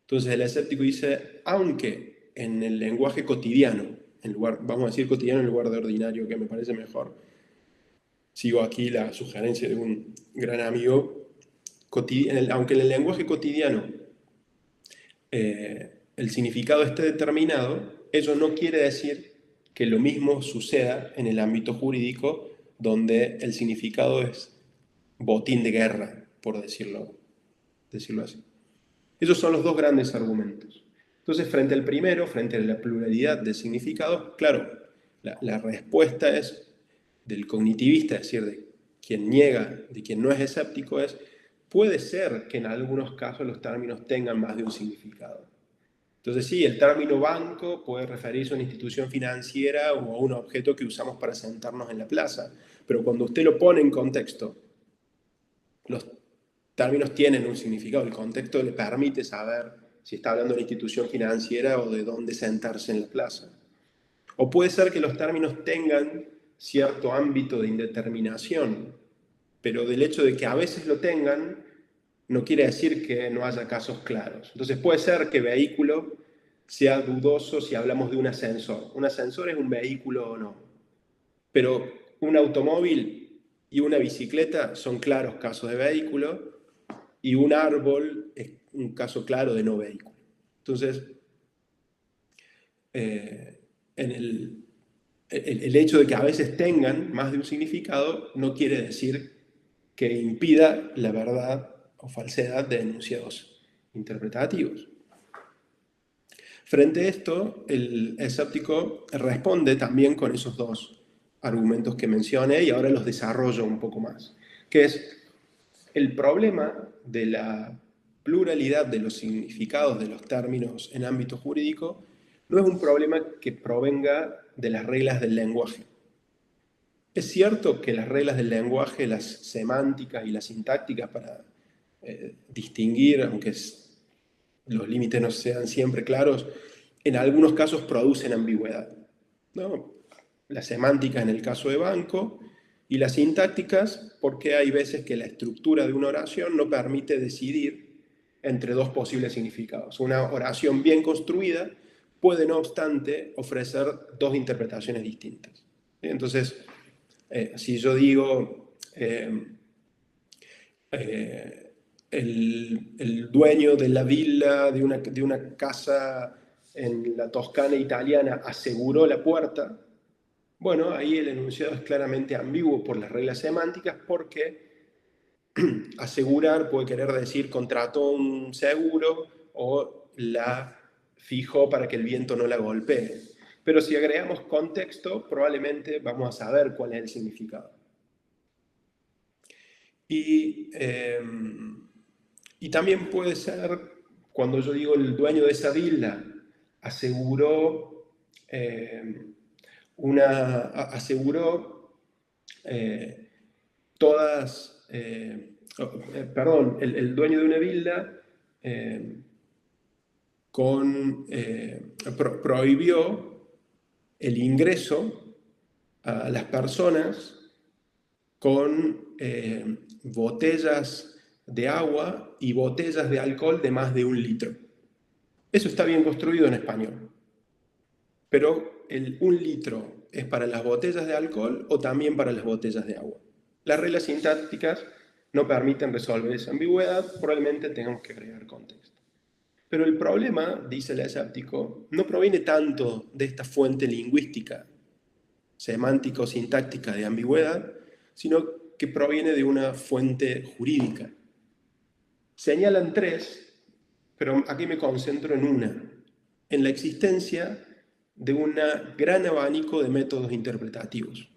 Entonces el escéptico dice, aunque en el lenguaje cotidiano, vamos a decir cotidiano en lugar de ordinario, que me parece mejor, sigo aquí la sugerencia de un gran amigo, aunque en el lenguaje cotidiano el significado esté determinado, eso no quiere decir que lo mismo suceda en el ámbito jurídico, donde el significado es botín de guerra, por decirlo así. Esos son los dos grandes argumentos. Entonces, frente al primero, frente a la pluralidad de significados, claro, la respuesta es del cognitivista, es decir, de quien niega, de quien no es escéptico, puede ser que en algunos casos los términos tengan más de un significado. Entonces sí, el término banco puede referirse a una institución financiera o a un objeto que usamos para sentarnos en la plaza, pero cuando usted lo pone en contexto, los términos tienen un significado, el contexto le permite saber si está hablando de una institución financiera o de dónde sentarse en la plaza. O puede ser que los términos tengan cierto ámbito de indeterminación, pero del hecho de que a veces lo tengan, no quiere decir que no haya casos claros. Entonces puede ser que vehículo sea dudoso si hablamos de un ascensor. ¿Un ascensor es un vehículo o no? Pero un automóvil y una bicicleta son claros casos de vehículo, y un árbol es un caso claro de no vehículo. Entonces, el hecho de que a veces tengan más de un significado no quiere decir que impida la verdad o falsedad de enunciados interpretativos. Frente a esto, el escéptico responde también con esos dos argumentos que mencioné y ahora los desarrollo un poco más, que es el problema de la pluralidad de los significados de los términos en ámbito jurídico no es un problema que provenga de las reglas del lenguaje. Es cierto que las reglas del lenguaje, las semánticas y las sintácticas para distinguir, aunque los límites no sean siempre claros, en algunos casos producen ambigüedad, ¿no? La semántica en el caso de banco y las sintácticas porque hay veces que la estructura de una oración no permite decidir entre dos posibles significados. Una oración bien construida puede, no obstante, ofrecer dos interpretaciones distintas. Entonces, si yo digo el dueño de la villa de una casa en la Toscana italiana aseguró la puerta, bueno, ahí el enunciado es claramente ambiguo por las reglas semánticas porque asegurar puede querer decir contrató un seguro o la fijó para que el viento no la golpee. Pero si agregamos contexto, probablemente vamos a saber cuál es el significado. Y también puede ser, cuando yo digo el dueño de esa villa aseguró todas, el dueño de una villa prohibió el ingreso a las personas con botellas de agua y botellas de alcohol de más de 1 litro. Eso está bien construido en español. Pero el 1 litro es para las botellas de alcohol o también para las botellas de agua. Las reglas sintácticas no permiten resolver esa ambigüedad, probablemente tengamos que agregar contexto. Pero el problema, dice el escéptico, no proviene tanto de esta fuente lingüística, semántico-sintáctica de ambigüedad, sino que proviene de una fuente jurídica. Señalan 3, pero aquí me concentro en una, en la existencia de un gran abanico de métodos interpretativos.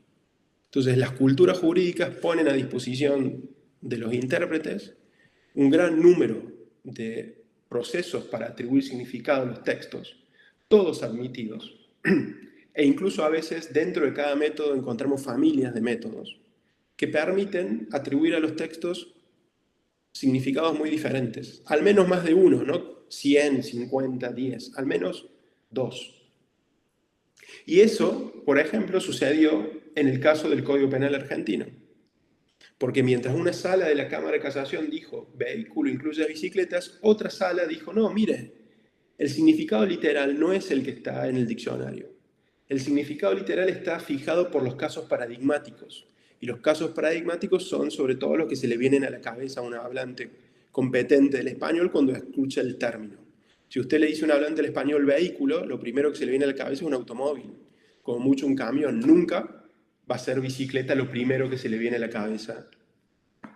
Entonces, las culturas jurídicas ponen a disposición de los intérpretes un gran número de procesos para atribuir significado a los textos, todos admitidos. E incluso a veces dentro de cada método encontramos familias de métodos que permiten atribuir a los textos significados muy diferentes. Al menos más de uno, no 100, 50, 10, al menos 2. Y eso, por ejemplo, sucedió en el caso del Código Penal argentino. Porque mientras una sala de la Cámara de Casación dijo vehículo incluye bicicletas, otra sala dijo no, mire, el significado literal no es el que está en el diccionario. El significado literal está fijado por los casos paradigmáticos. Y los casos paradigmáticos son sobre todo los que se le vienen a la cabeza a un hablante competente del español cuando escucha el término. Si usted le dice a un hablante del español vehículo, lo primero que se le viene a la cabeza es un automóvil, como mucho un camión. Nunca va a ser bicicleta lo primero que se le viene a la cabeza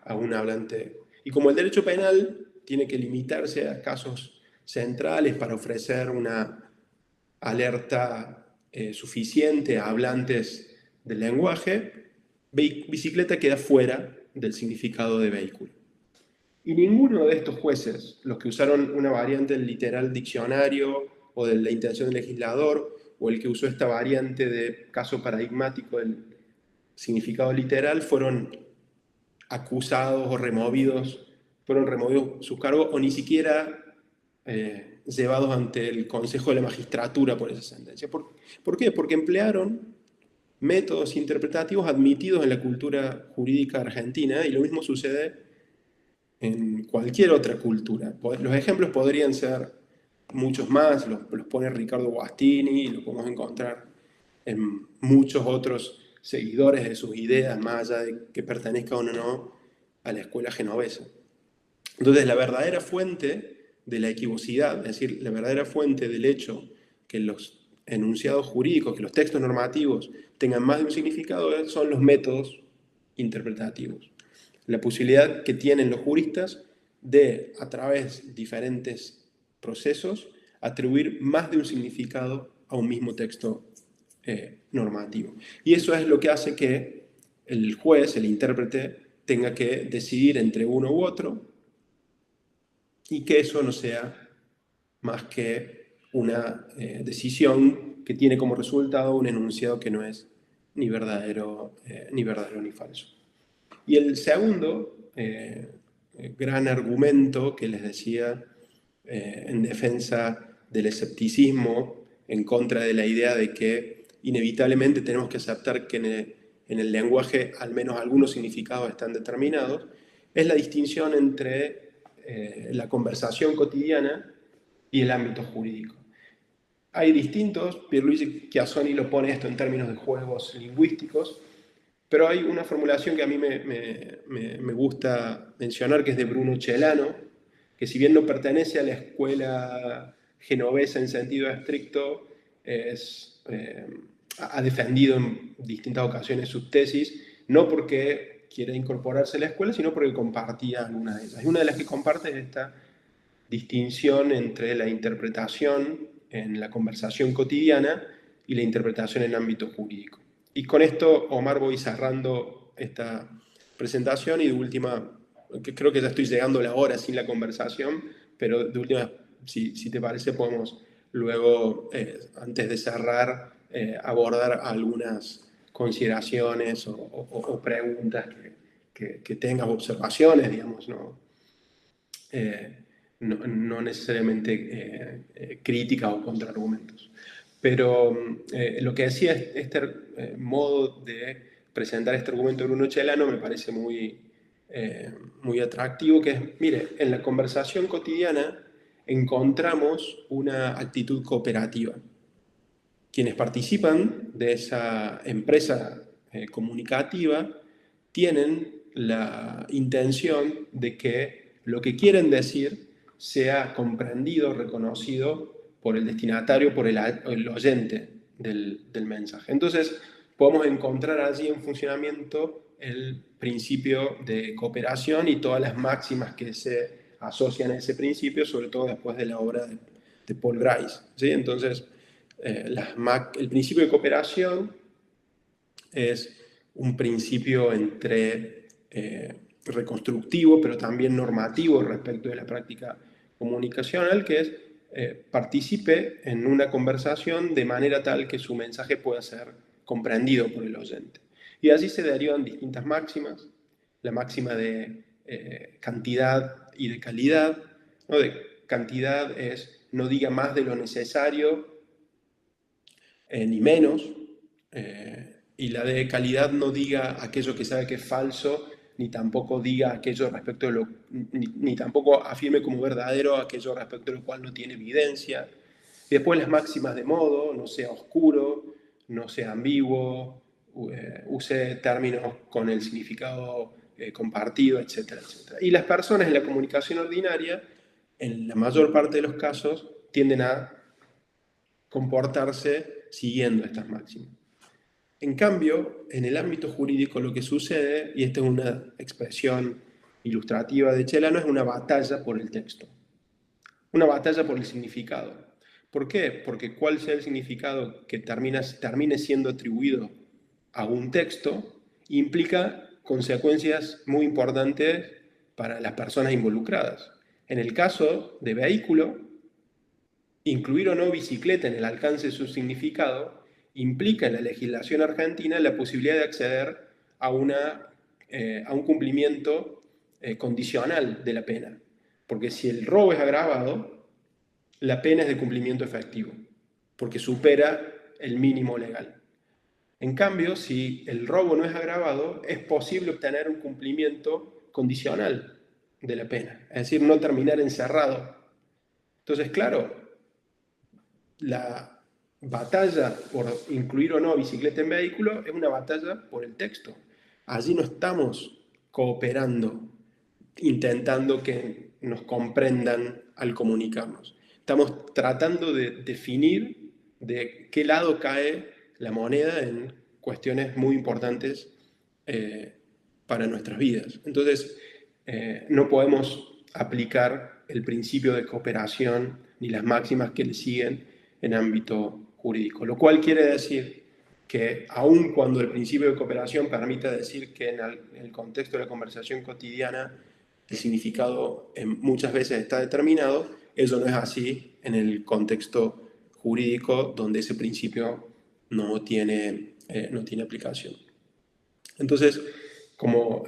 a un hablante. Y como el derecho penal tiene que limitarse a casos centrales para ofrecer una alerta suficiente a hablantes del lenguaje, bicicleta queda fuera del significado de vehículo. Y ninguno de estos jueces, los que usaron una variante del literal diccionario o de la intención del legislador, o el que usó esta variante de caso paradigmático del significado literal, fueron acusados o removidos, fueron removidos sus cargos o ni siquiera llevados ante el Consejo de la Magistratura por esa sentencia. ¿Por qué? Porque emplearon métodos interpretativos admitidos en la cultura jurídica argentina, y lo mismo sucede en cualquier otra cultura. Los ejemplos podrían ser muchos más, los pone Ricardo Guastini, y lo podemos encontrar en muchos otros seguidores de sus ideas, más allá de que pertenezcan o no a la escuela genovesa. Entonces, la verdadera fuente de la equivocidad, es decir, la verdadera fuente del hecho que los enunciados jurídicos, que los textos normativos tengan más de un significado, son los métodos interpretativos. La posibilidad que tienen los juristas de, a través de diferentes procesos, atribuir más de un significado a un mismo texto normativo. Y eso es lo que hace que el juez, el intérprete, tenga que decidir entre uno u otro, y que eso no sea más que una decisión que tiene como resultado un enunciado que no es ni verdadero ni falso. Y el segundo gran argumento que les decía en defensa del escepticismo, en contra de la idea de que inevitablemente tenemos que aceptar que en el lenguaje al menos algunos significados están determinados, es la distinción entre la conversación cotidiana y el ámbito jurídico. Hay distintos, Pierluigi Chiassoni lo pone esto en términos de juegos lingüísticos, pero hay una formulación que a mí me gusta mencionar, que es de Bruno Celano, que si bien no pertenece a la escuela genovesa en sentido estricto, ha defendido en distintas ocasiones sus tesis, no porque quiera incorporarse a la escuela, sino porque compartía alguna de ellas. Y una de las que comparte es esta distinción entre la interpretación en la conversación cotidiana y la interpretación en ámbito jurídico. Y con esto, Omar, voy cerrando esta presentación, y de última, que creo que ya estoy llegando a la hora sin la conversación, pero de última, si te parece, podemos luego, antes de cerrar, abordar algunas consideraciones o preguntas que tengas, observaciones, digamos, ¿no? No necesariamente críticas o contraargumentos. Pero lo que decía este modo de presentar este argumento de Bruno Celano me parece muy atractivo, que es, mire, en la conversación cotidiana encontramos una actitud cooperativa. Quienes participan de esa empresa comunicativa tienen la intención de que lo que quieren decir sea comprendido, reconocido por el destinatario, por el oyente del mensaje. Entonces, podemos encontrar allí en funcionamiento el principio de cooperación y todas las máximas que se asocian a ese principio, sobre todo después de la obra de Paul Grice, ¿sí? Entonces, el principio de cooperación es un principio entre reconstructivo, pero también normativo respecto de la práctica comunicacional, que es participe en una conversación de manera tal que su mensaje pueda ser comprendido por el oyente. Y así se derivan distintas máximas, la máxima de cantidad y de calidad, ¿no? De cantidad es no diga más de lo necesario ni menos, y la de calidad no diga aquello que sabe que es falso, ni tampoco diga aquello respecto de lo, ni tampoco afirme como verdadero aquello respecto de lo cual no tiene evidencia. Y después las máximas de modo: no sea oscuro, no sea ambiguo, use términos con el significado compartido, etcétera, etcétera. Y las personas en la comunicación ordinaria, en la mayor parte de los casos, tienden a comportarse siguiendo estas máximas. En cambio, en el ámbito jurídico lo que sucede, y esta es una expresión ilustrativa de Celano, es una batalla por el texto, una batalla por el significado. ¿Por qué? Porque cuál sea el significado que termine siendo atribuido a un texto implica consecuencias muy importantes para las personas involucradas. En el caso de vehículo, incluir o no bicicleta en el alcance de su significado implica en la legislación argentina la posibilidad de acceder a un cumplimiento condicional de la pena. Porque si el robo es agravado, la pena es de cumplimiento efectivo, porque supera el mínimo legal. En cambio, si el robo no es agravado, es posible obtener un cumplimiento condicional de la pena, es decir, no terminar encerrado. Entonces, claro, la batalla por incluir o no bicicleta en vehículo es una batalla por el texto. Allí no estamos cooperando, intentando que nos comprendan al comunicarnos. Estamos tratando de definir de qué lado cae la moneda en cuestiones muy importantes para nuestras vidas. Entonces, no podemos aplicar el principio de cooperación ni las máximas que le siguen en ámbito jurídico, lo cual quiere decir que aun cuando el principio de cooperación permita decir que en el contexto de la conversación cotidiana el significado muchas veces está determinado, eso no es así en el contexto jurídico donde ese principio no tiene aplicación. Entonces, como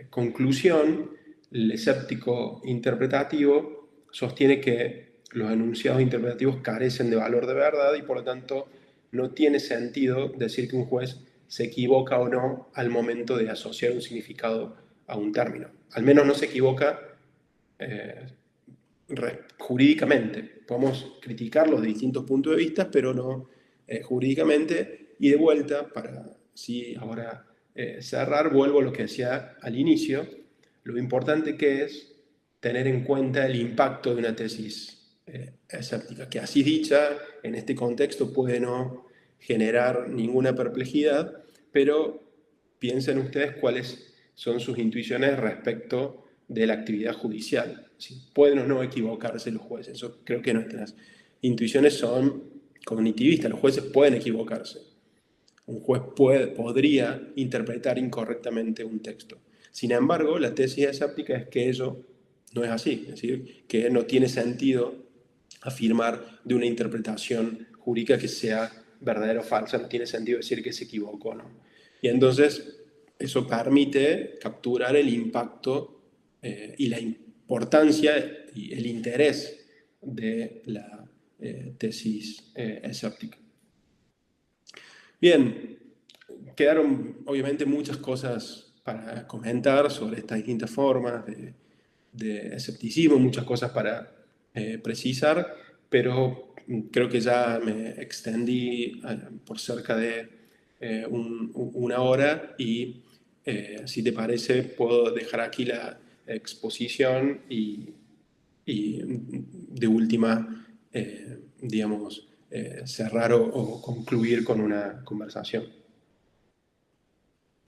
conclusión, el escéptico interpretativo sostiene que los enunciados interpretativos carecen de valor de verdad y por lo tanto no tiene sentido decir que un juez se equivoca o no al momento de asociar un significado a un término. Al menos no se equivoca jurídicamente. Podemos criticarlo de distintos puntos de vista, pero no jurídicamente. Y de vuelta, para sí ahora cerrar, vuelvo a lo que decía al inicio, lo importante que es tener en cuenta el impacto de una tesis escéptica, que así dicha, en este contexto puede no generar ninguna perplejidad, pero piensen ustedes cuáles son sus intuiciones respecto de la actividad judicial. Si pueden o no equivocarse los jueces. Yo creo que nuestras intuiciones son cognitivistas, los jueces pueden equivocarse. Un juez podría interpretar incorrectamente un texto. Sin embargo, la tesis escéptica es que eso no es así, es decir, que no tiene sentido afirmar de una interpretación jurídica que sea verdadera o falsa, no tiene sentido decir que se equivocó, ¿no? Y entonces eso permite capturar el impacto y la importancia y el interés de la tesis escéptica. Bien, quedaron obviamente muchas cosas para comentar sobre estas distintas formas de escepticismo, muchas cosas para precisar, pero creo que ya me extendí por cerca de una hora y si te parece puedo dejar aquí la exposición y de última, digamos, cerrar o concluir con una conversación.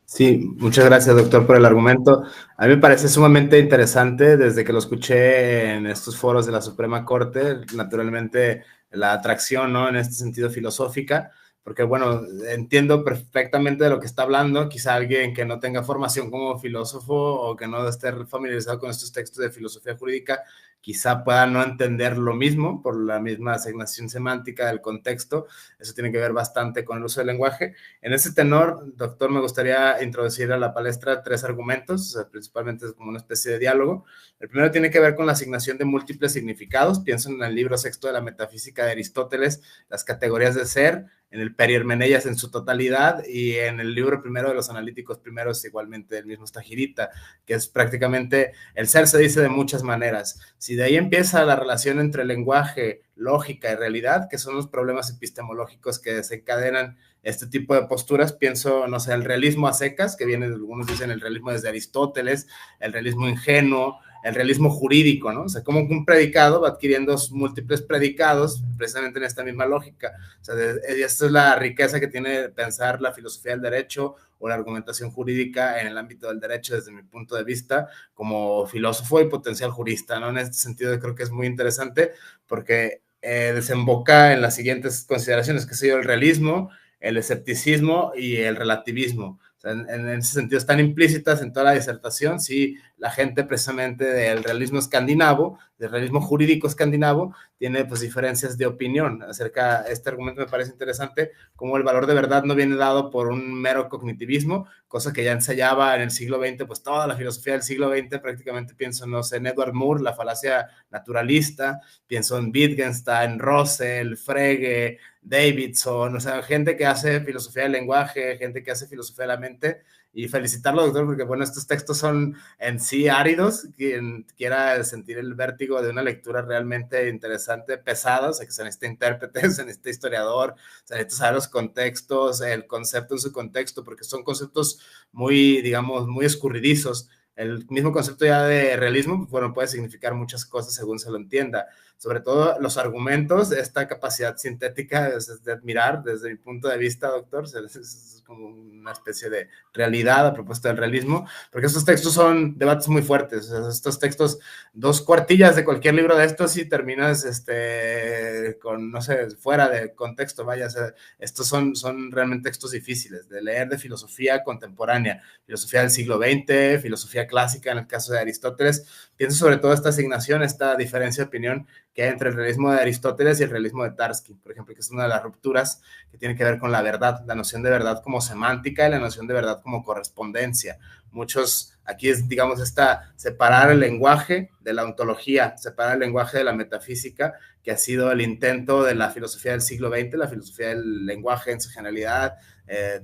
Sí, muchas gracias, doctor, por el argumento. A mí me parece sumamente interesante desde que lo escuché en estos foros de la Suprema Corte, naturalmente la atracción, ¿no? En este sentido filosófica, porque, bueno, entiendo perfectamente de lo que está hablando, quizá alguien que no tenga formación como filósofo o que no esté familiarizado con estos textos de filosofía jurídica, quizá pueda no entender lo mismo por la misma asignación semántica del contexto. Eso tiene que ver bastante con el uso del lenguaje. En ese tenor, doctor, me gustaría introducir a la palestra 3 argumentos, o sea, principalmente es como una especie de diálogo. El primero tiene que ver con la asignación de múltiples significados. Pienso en el libro sexto de la Metafísica de Aristóteles, las categorías de ser, en el Perihermeneias en su totalidad y en el libro primero de los analíticos primeros, igualmente el mismo Stagirita, que es prácticamente el ser se dice de muchas maneras. Si de ahí empieza la relación entre lenguaje, lógica y realidad, que son los problemas epistemológicos que desencadenan este tipo de posturas, pienso, no sé, el realismo a secas, que viene, algunos dicen el realismo desde Aristóteles, el realismo ingenuo, el realismo jurídico, ¿no? O sea, como un predicado va adquiriendo múltiples predicados precisamente en esta misma lógica. O sea, esta es la riqueza que tiene pensar la filosofía del derecho o la argumentación jurídica en el ámbito del derecho desde mi punto de vista como filósofo y potencial jurista, ¿no? En este sentido creo que es muy interesante porque desemboca en las siguientes consideraciones, que sé yo, el realismo, el escepticismo y el relativismo. O sea, en ese sentido están implícitas en toda la disertación, sí, la gente precisamente del realismo escandinavo, del realismo jurídico escandinavo, tiene pues diferencias de opinión acerca de este argumento. Me parece interesante como el valor de verdad no viene dado por un mero cognitivismo, cosa que ya ensayaba en el siglo XX, pues toda la filosofía del siglo XX, prácticamente pienso, no sé, en Edward Moore, la falacia naturalista, pienso en Wittgenstein, Russell, Frege, Davidson, o sea, gente que hace filosofía del lenguaje, gente que hace filosofía de la mente, y felicitarlo, doctor, porque bueno, estos textos son en sí áridos. Quien quiera sentir el vértigo de una lectura realmente interesante, pesada, o sea, que se necesita intérprete, se necesita historiador, se necesita saber los contextos, el concepto en su contexto, porque son conceptos muy, digamos, muy escurridizos. El mismo concepto ya de realismo, bueno, puede significar muchas cosas según se lo entienda. Sobre todo los argumentos, esta capacidad sintética es de admirar desde mi punto de vista, doctor. Es como una especie de realidad a propósito del realismo, porque estos textos son debates muy fuertes. O sea, estos textos, 2 cuartillas de cualquier libro de estos y terminas con, no sé, fuera de contexto, vaya. O sea, estos son realmente textos difíciles de leer, de filosofía contemporánea, filosofía del siglo XX, filosofía clásica en el caso de Aristóteles. Pienso sobre todo esta asignación, esta diferencia de opinión que hay entre el realismo de Aristóteles y el realismo de Tarski, por ejemplo, que es una de las rupturas que tiene que ver con la verdad, la noción de verdad como semántica y la noción de verdad como correspondencia. Muchos, aquí es, digamos, separar el lenguaje de la ontología, separar el lenguaje de la metafísica, que ha sido el intento de la filosofía del siglo XX, la filosofía del lenguaje en su generalidad.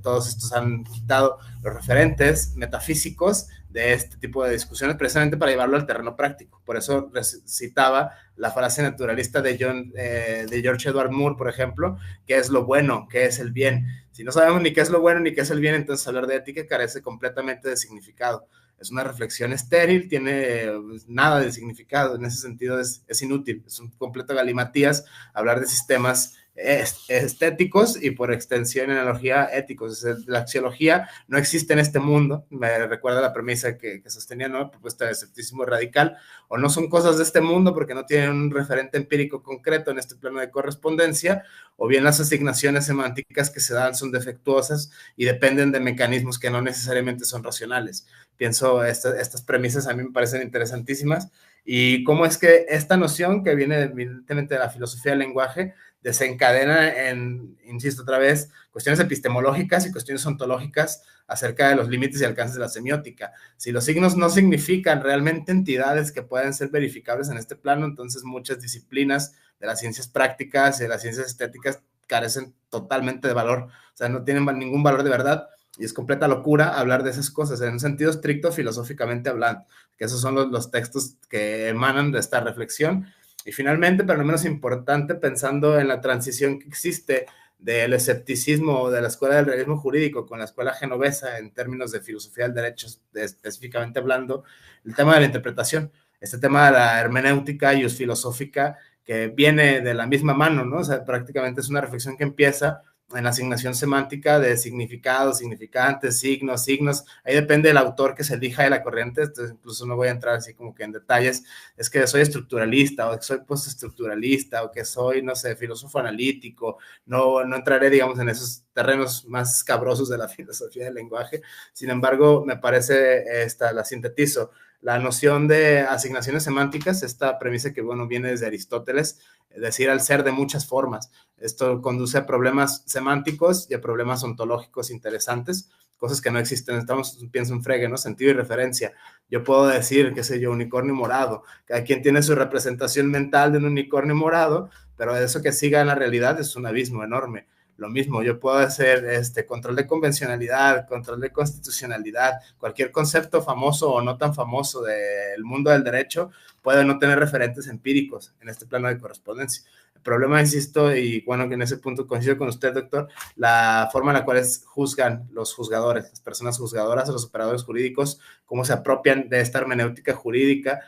Todos estos han quitado los referentes metafísicos de este tipo de discusiones precisamente para llevarlo al terreno práctico. Por eso citaba la falacia naturalista de George Edward Moore, por ejemplo, qué es lo bueno, qué es el bien. Si no sabemos ni qué es lo bueno ni qué es el bien, entonces hablar de ética carece completamente de significado. Es una reflexión estéril, tiene nada de significado, en ese sentido es inútil, es un completo galimatías hablar de sistemas estéticos y por extensión en analogía éticos. La axiología no existe en este mundo, me recuerda la premisa que sostenía, ¿no?, la propuesta de escepticismo radical, o no son cosas de este mundo porque no tienen un referente empírico concreto en este plano de correspondencia, o bien las asignaciones semánticas que se dan son defectuosas y dependen de mecanismos que no necesariamente son racionales. Pienso, estas premisas a mí me parecen interesantísimas, y cómo es que esta noción que viene evidentemente de la filosofía del lenguaje desencadena en, insisto otra vez, cuestiones epistemológicas y cuestiones ontológicas acerca de los límites y alcances de la semiótica. Si los signos no significan realmente entidades que pueden ser verificables en este plano, entonces muchas disciplinas de las ciencias prácticas y de las ciencias estéticas carecen totalmente de valor, o sea, no tienen ningún valor de verdad, y es completa locura hablar de esas cosas en un sentido estricto filosóficamente hablando, que esos son los textos que emanan de esta reflexión. Y finalmente, pero no menos importante, pensando en la transición que existe del escepticismo de la escuela del realismo jurídico con la escuela genovesa en términos de filosofía del derecho, específicamente hablando, el tema de la interpretación, este tema de la hermenéutica y filosófica que viene de la misma mano, ¿no? O sea, prácticamente es una reflexión que empieza en la asignación semántica de significados, significantes, signos, ahí depende del autor que se elija de la corriente. Entonces, incluso no voy a entrar así como que en detalles, es que soy estructuralista, o que soy postestructuralista, o que soy, no sé, filósofo analítico. No entraré, digamos, en esos terrenos más escabrosos de la filosofía del lenguaje. Sin embargo, me parece, la sintetizo, la noción de asignaciones semánticas, esta premisa que, bueno, viene desde Aristóteles, decir al ser de muchas formas. Esto conduce a problemas semánticos y a problemas ontológicos interesantes, cosas que no existen. Pienso en Frege, ¿no? Sentido y referencia. Yo puedo decir, qué sé yo, unicornio morado. Cada quien tiene su representación mental de un unicornio morado, pero eso que siga en la realidad es un abismo enorme. Lo mismo, yo puedo hacer control de convencionalidad, control de constitucionalidad, cualquier concepto famoso o no tan famoso del mundo del derecho puede no tener referentes empíricos en este plano de correspondencia. El problema, insisto, y bueno, que en ese punto coincido con usted, doctor, la forma en la cual juzgan los juzgadores, las personas juzgadoras, los operadores jurídicos, cómo se apropian de esta hermenéutica jurídica.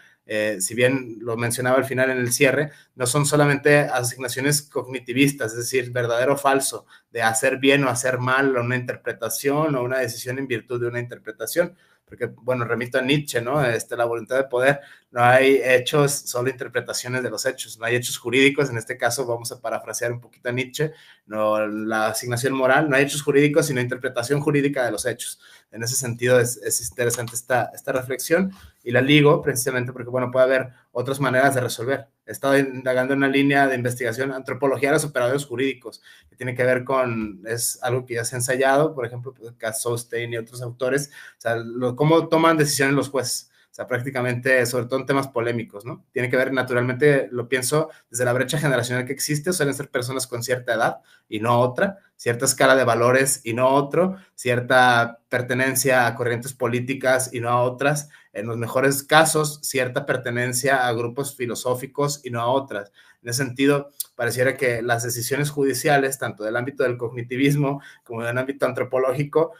Si bien lo mencionaba al final en el cierre, no son solamente asignaciones cognitivistas, es decir, verdadero o falso, de hacer bien o hacer mal, o una interpretación o una decisión en virtud de una interpretación, porque, bueno, remito a Nietzsche, ¿no? La voluntad de poder, no hay hechos, solo interpretaciones de los hechos, no hay hechos jurídicos. En este caso vamos a parafrasear un poquito a Nietzsche, no, la asignación moral, no hay hechos jurídicos, sino interpretación jurídica de los hechos. En ese sentido es interesante esta reflexión. y la ligo precisamente porque, bueno, puede haber otras maneras de resolver. He estado indagando en una línea de investigación, antropología de los operadores jurídicos, que tiene que ver con, es algo que ya se ha ensayado, por ejemplo, Sostein y otros autores, o sea, cómo toman decisiones los jueces. O sea, prácticamente, sobre todo en temas polémicos, ¿no? Tiene que ver, naturalmente, lo pienso, desde la brecha generacional que existe, suelen ser personas con cierta edad y no otra, cierta escala de valores y no otro, cierta pertenencia a corrientes políticas y no a otras, en los mejores casos, cierta pertenencia a grupos filosóficos y no a otras. En ese sentido, pareciera que las decisiones judiciales, tanto del ámbito del cognitivismo como del ámbito antropológico,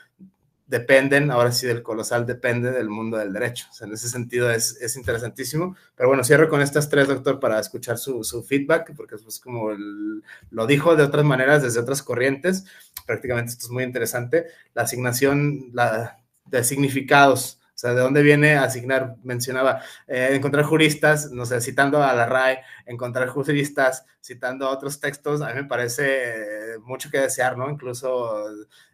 dependen, ahora sí del colosal depende del mundo del derecho. O sea, en ese sentido es interesantísimo. Pero bueno, cierro con estas tres, doctor, para escuchar su feedback, porque es como lo dijo de otras maneras, desde otras corrientes. Prácticamente esto es muy interesante. La asignación de significados. O sea, ¿de dónde viene asignar? Mencionaba, encontrar juristas, no sé, citando a la RAE, encontrar juristas, citando otros textos, a mí me parece mucho que desear, ¿no? Incluso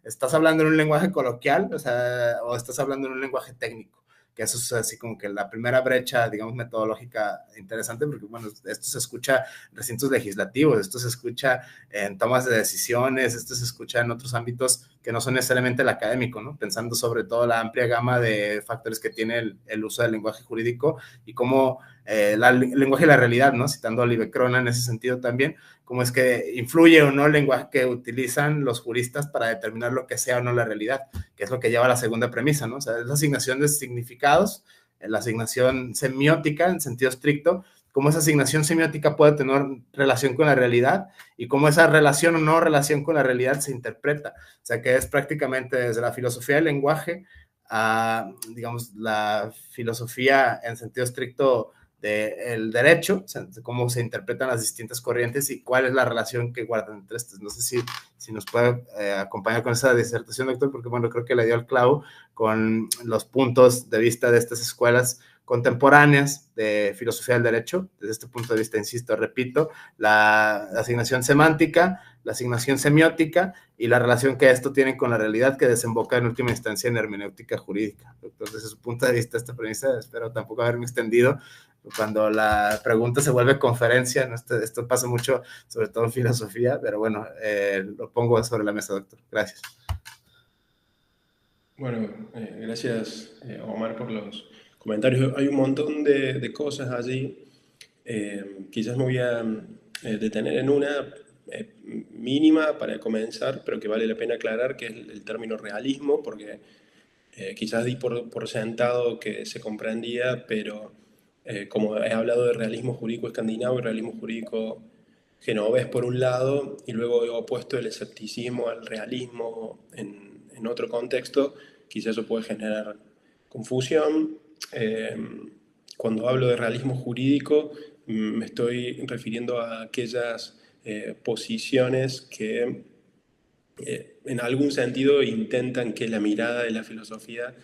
estás hablando en un lenguaje coloquial, o sea, o estás hablando en un lenguaje técnico, que eso es así como que la primera brecha, digamos, metodológica interesante, porque, bueno, esto se escucha en recintos legislativos, esto se escucha en tomas de decisiones, esto se escucha en otros ámbitos que no son necesariamente el académico, ¿no? Pensando sobre todo la amplia gama de factores que tiene el uso del lenguaje jurídico y cómo el lenguaje y la realidad, ¿no? Citando a Oliver Crona en ese sentido también, cómo es que influye o no el lenguaje que utilizan los juristas para determinar lo que sea o no la realidad, que es lo que lleva a la segunda premisa, ¿no? O sea, es la asignación de significados, la asignación semiótica en sentido estricto, cómo esa asignación semiótica puede tener relación con la realidad y cómo esa relación o no relación con la realidad se interpreta. O sea, que es prácticamente desde la filosofía del lenguaje a, digamos, la filosofía en sentido estricto del derecho, o sea, cómo se interpretan las distintas corrientes y cuál es la relación que guardan entre estas. No sé si nos puede acompañar con esa disertación, doctor, porque, bueno, creo que le dio el clavo con los puntos de vista de estas escuelas contemporáneas de filosofía del derecho. Desde este punto de vista, insisto, repito, la asignación semántica, la asignación semiótica y la relación que esto tiene con la realidad que desemboca en última instancia en hermenéutica jurídica. Doctor, desde su punto de vista, esta premisa, espero tampoco haberme extendido, cuando la pregunta se vuelve conferencia, ¿no? Esto pasa mucho, sobre todo en filosofía, pero bueno, lo pongo sobre la mesa, doctor. Gracias. Bueno, gracias Omar por los comentarios. Hay un montón de cosas allí. Quizás me voy a detener en una mínima para comenzar, pero que vale la pena aclarar, que es el término realismo, porque quizás di por sentado que se comprendía, pero como he hablado de realismo jurídico escandinavo y realismo jurídico genovés por un lado, y luego he opuesto el escepticismo al realismo en otro contexto, quizás eso puede generar confusión. Cuando hablo de realismo jurídico, me estoy refiriendo a aquellas posiciones que en algún sentido intentan que la mirada de la filosofía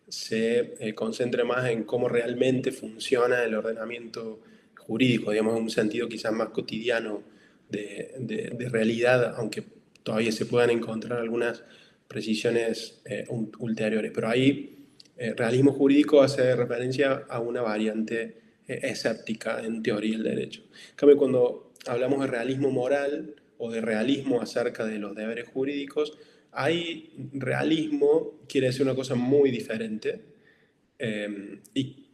se concentre más en cómo realmente funciona el ordenamiento jurídico, digamos, en un sentido quizás más cotidiano de realidad, aunque todavía se puedan encontrar algunas precisiones ulteriores. Pero ahí realismo jurídico hace referencia a una variante escéptica en teoría del derecho. En cambio, cuando hablamos de realismo moral o de realismo acerca de los deberes jurídicos, hay realismo, quiere decir una cosa muy diferente, y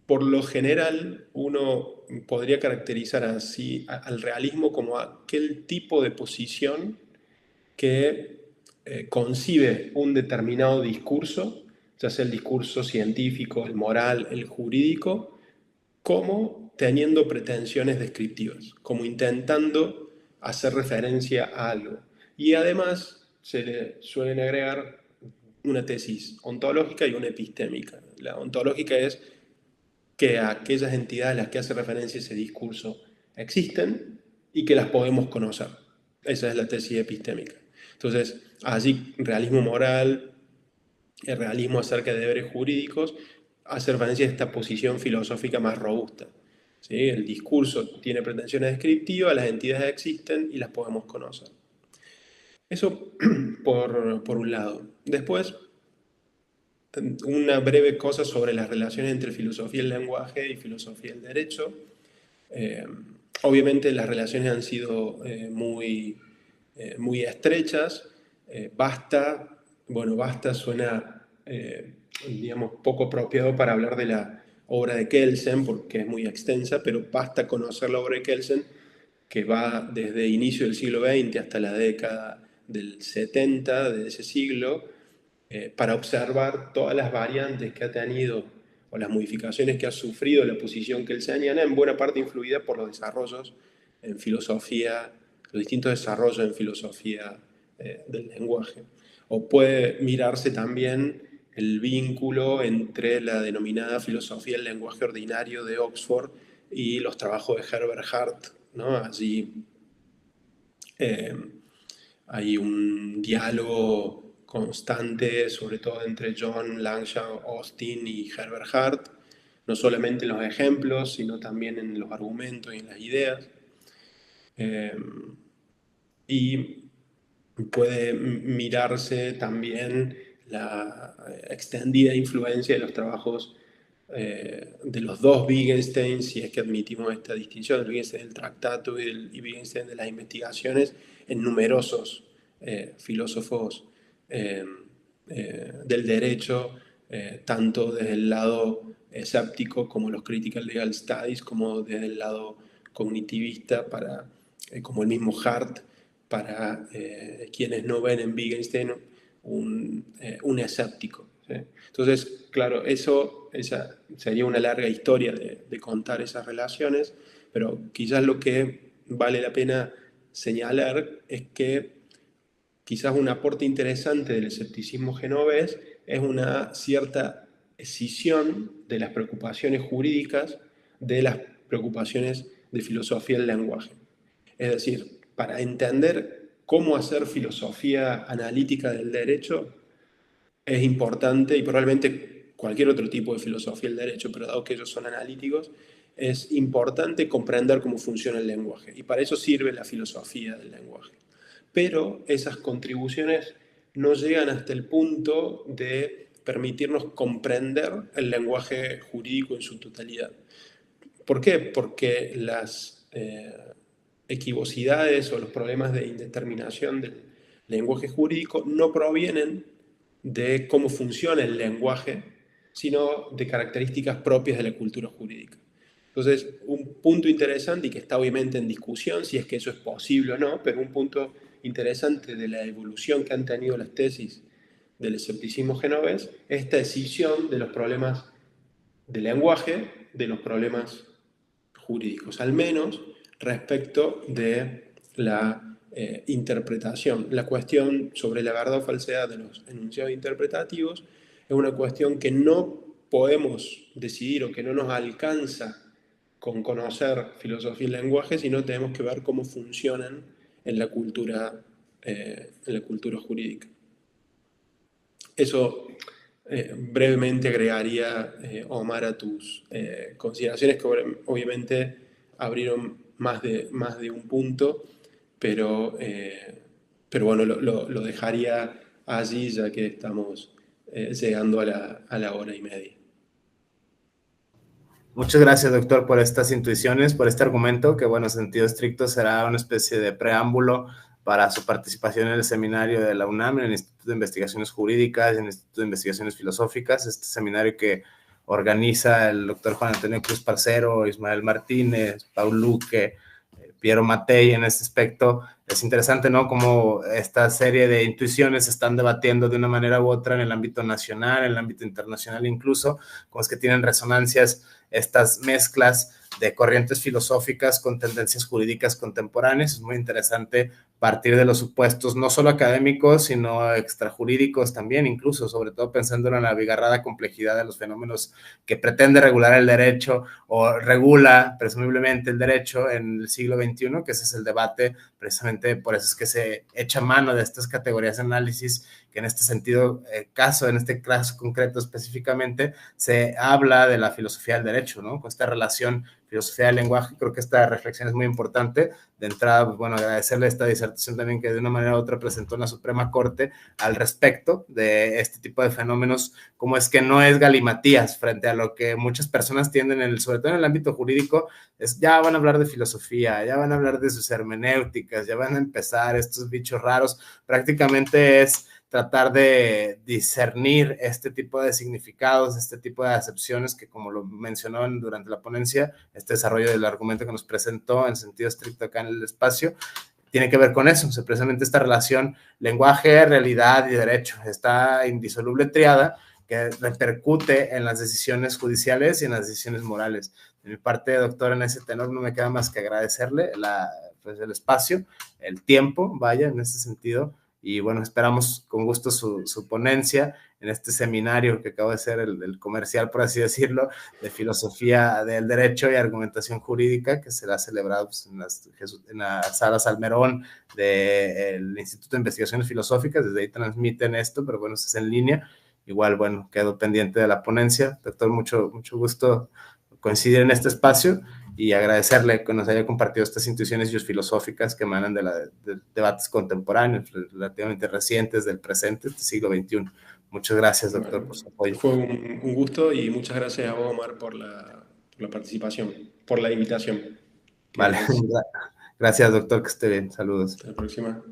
por lo general uno podría caracterizar así al realismo como aquel tipo de posición que concibe un determinado discurso, ya sea el discurso científico, el moral, el jurídico, como teniendo pretensiones descriptivas, como intentando hacer referencia a algo. Y además se le suelen agregar una tesis ontológica y una epistémica. La ontológica es que aquellas entidades a las que hace referencia ese discurso existen y que las podemos conocer. Esa es la tesis epistémica. Entonces, allí realismo moral, el realismo acerca de deberes jurídicos, hace referencia a esta posición filosófica más robusta. ¿Sí? El discurso tiene pretensiones descriptivas, las entidades existen y las podemos conocer. Eso por un lado. Después, una breve cosa sobre las relaciones entre filosofía del lenguaje y filosofía del derecho. Obviamente las relaciones han sido muy estrechas. Basta suena, digamos, poco apropiado para hablar de la obra de Kelsen, porque es muy extensa, pero basta conocer la obra de Kelsen, que va desde inicio del siglo XX hasta la década del 70 de ese siglo, para observar todas las variantes que ha tenido o las modificaciones que ha sufrido la posición kelseniana, en buena parte influida por los desarrollos en filosofía, los distintos desarrollos en filosofía del lenguaje. O puede mirarse también el vínculo entre la denominada filosofía del lenguaje ordinario de Oxford y los trabajos de Herbert Hart, ¿no? Allí hay un diálogo constante, sobre todo entre John Langshaw Austin y Herbert Hart, no solamente en los ejemplos, sino también en los argumentos y en las ideas. Y puede mirarse también la extendida influencia de los trabajos de los dos Wittgenstein, si es que admitimos esta distinción, el Wittgenstein del Tractato y Wittgenstein de las investigaciones, en numerosos filósofos del derecho, tanto desde el lado escéptico como los Critical Legal Studies, como desde el lado cognitivista, como el mismo Hart, para quienes no ven en Wittgenstein un escéptico. ¿Sí? Entonces, claro, esa sería una larga historia de contar esas relaciones, pero quizás lo que vale la pena señalar es que quizás un aporte interesante del escepticismo genovés es una cierta escisión de las preocupaciones jurídicas de las preocupaciones de filosofía del lenguaje. Es decir, para entender cómo hacer filosofía analítica del derecho, es importante, y probablemente cualquier otro tipo de filosofía del derecho, pero dado que ellos son analíticos, es importante comprender cómo funciona el lenguaje. Y para eso sirve la filosofía del lenguaje. Pero esas contribuciones no llegan hasta el punto de permitirnos comprender el lenguaje jurídico en su totalidad. ¿Por qué? Porque las equivocidades o los problemas de indeterminación del lenguaje jurídico no provienen de cómo funciona el lenguaje, sino de características propias de la cultura jurídica. Entonces, un punto interesante y que está obviamente en discusión, si es que eso es posible o no, pero un punto interesante de la evolución que han tenido las tesis del escepticismo genovés, esta escisión de los problemas de lenguaje de los problemas jurídicos, al menos respecto de la interpretación. La cuestión sobre la verdad o falsedad de los enunciados interpretativos es una cuestión que no podemos decidir o que no nos alcanza con conocer filosofía y lenguaje, sino tenemos que ver cómo funcionan en la cultura jurídica. Eso brevemente agregaría, Omar, a tus consideraciones, que obviamente abrieron más de un punto, pero bueno, lo dejaría allí, ya que estamos llegando a la hora y media. Muchas gracias, doctor, por estas intuiciones, por este argumento, que, bueno, en sentido estricto será una especie de preámbulo para su participación en el seminario de la UNAM, en el Instituto de Investigaciones Jurídicas, en el Instituto de Investigaciones Filosóficas, este seminario que organiza el doctor Juan Antonio Cruz Parcero, Ismael Martínez, Paul Luque, Piero Mattei. En este aspecto es interesante, ¿no?, cómo esta serie de intuiciones se están debatiendo de una manera u otra en el ámbito nacional, en el ámbito internacional incluso, como es que tienen resonancias estas mezclas de corrientes filosóficas con tendencias jurídicas contemporáneas. Es muy interesante partir de los supuestos no solo académicos, sino extrajurídicos también, incluso, sobre todo pensando en la abigarrada complejidad de los fenómenos que pretende regular el derecho o regula presumiblemente el derecho en el siglo XXI, que ese es el debate. Precisamente por eso es que se echa mano de estas categorías de análisis, que en este sentido, en este caso concreto específicamente, se habla de la filosofía del derecho, ¿no? Con esta relación filosofía del lenguaje. Creo que esta reflexión es muy importante. De entrada, pues, bueno, agradecerle esta disertación disertación también que de una manera u otra presentó en la Suprema Corte al respecto de este tipo de fenómenos, como es que no es galimatías frente a lo que muchas personas tienden, sobre todo en el ámbito jurídico, ya van a hablar de filosofía, ya van a hablar de sus hermenéuticas, ya van a empezar estos bichos raros, prácticamente es tratar de discernir este tipo de significados, este tipo de acepciones que, como lo mencionó durante la ponencia, este desarrollo del argumento que nos presentó en sentido estricto acá en el espacio, tiene que ver con eso, precisamente esta relación lenguaje, realidad y derecho, esta indisoluble triada que repercute en las decisiones judiciales y en las decisiones morales. De mi parte, doctor, en ese tenor no me queda más que agradecerle pues el espacio, el tiempo, vaya, en ese sentido, y bueno, esperamos con gusto su ponencia en este seminario que acaba de ser el comercial, por así decirlo, de filosofía del derecho y argumentación jurídica, que será celebrado pues, en las salas Salmerón del Instituto de Investigaciones Filosóficas. Desde ahí transmiten esto, pero bueno, es en línea. Igual, bueno, quedo pendiente de la ponencia. Doctor, mucho gusto coincidir en este espacio y agradecerle que nos haya compartido estas intuiciones filosóficas que emanan de debates contemporáneos, relativamente recientes, del presente, del siglo XXI. Muchas gracias, doctor, Bueno, por su apoyo. fue un gusto y muchas gracias a vos, Omar, por la participación, por la invitación. Vale, gracias, doctor, que esté bien. Saludos. Hasta la próxima.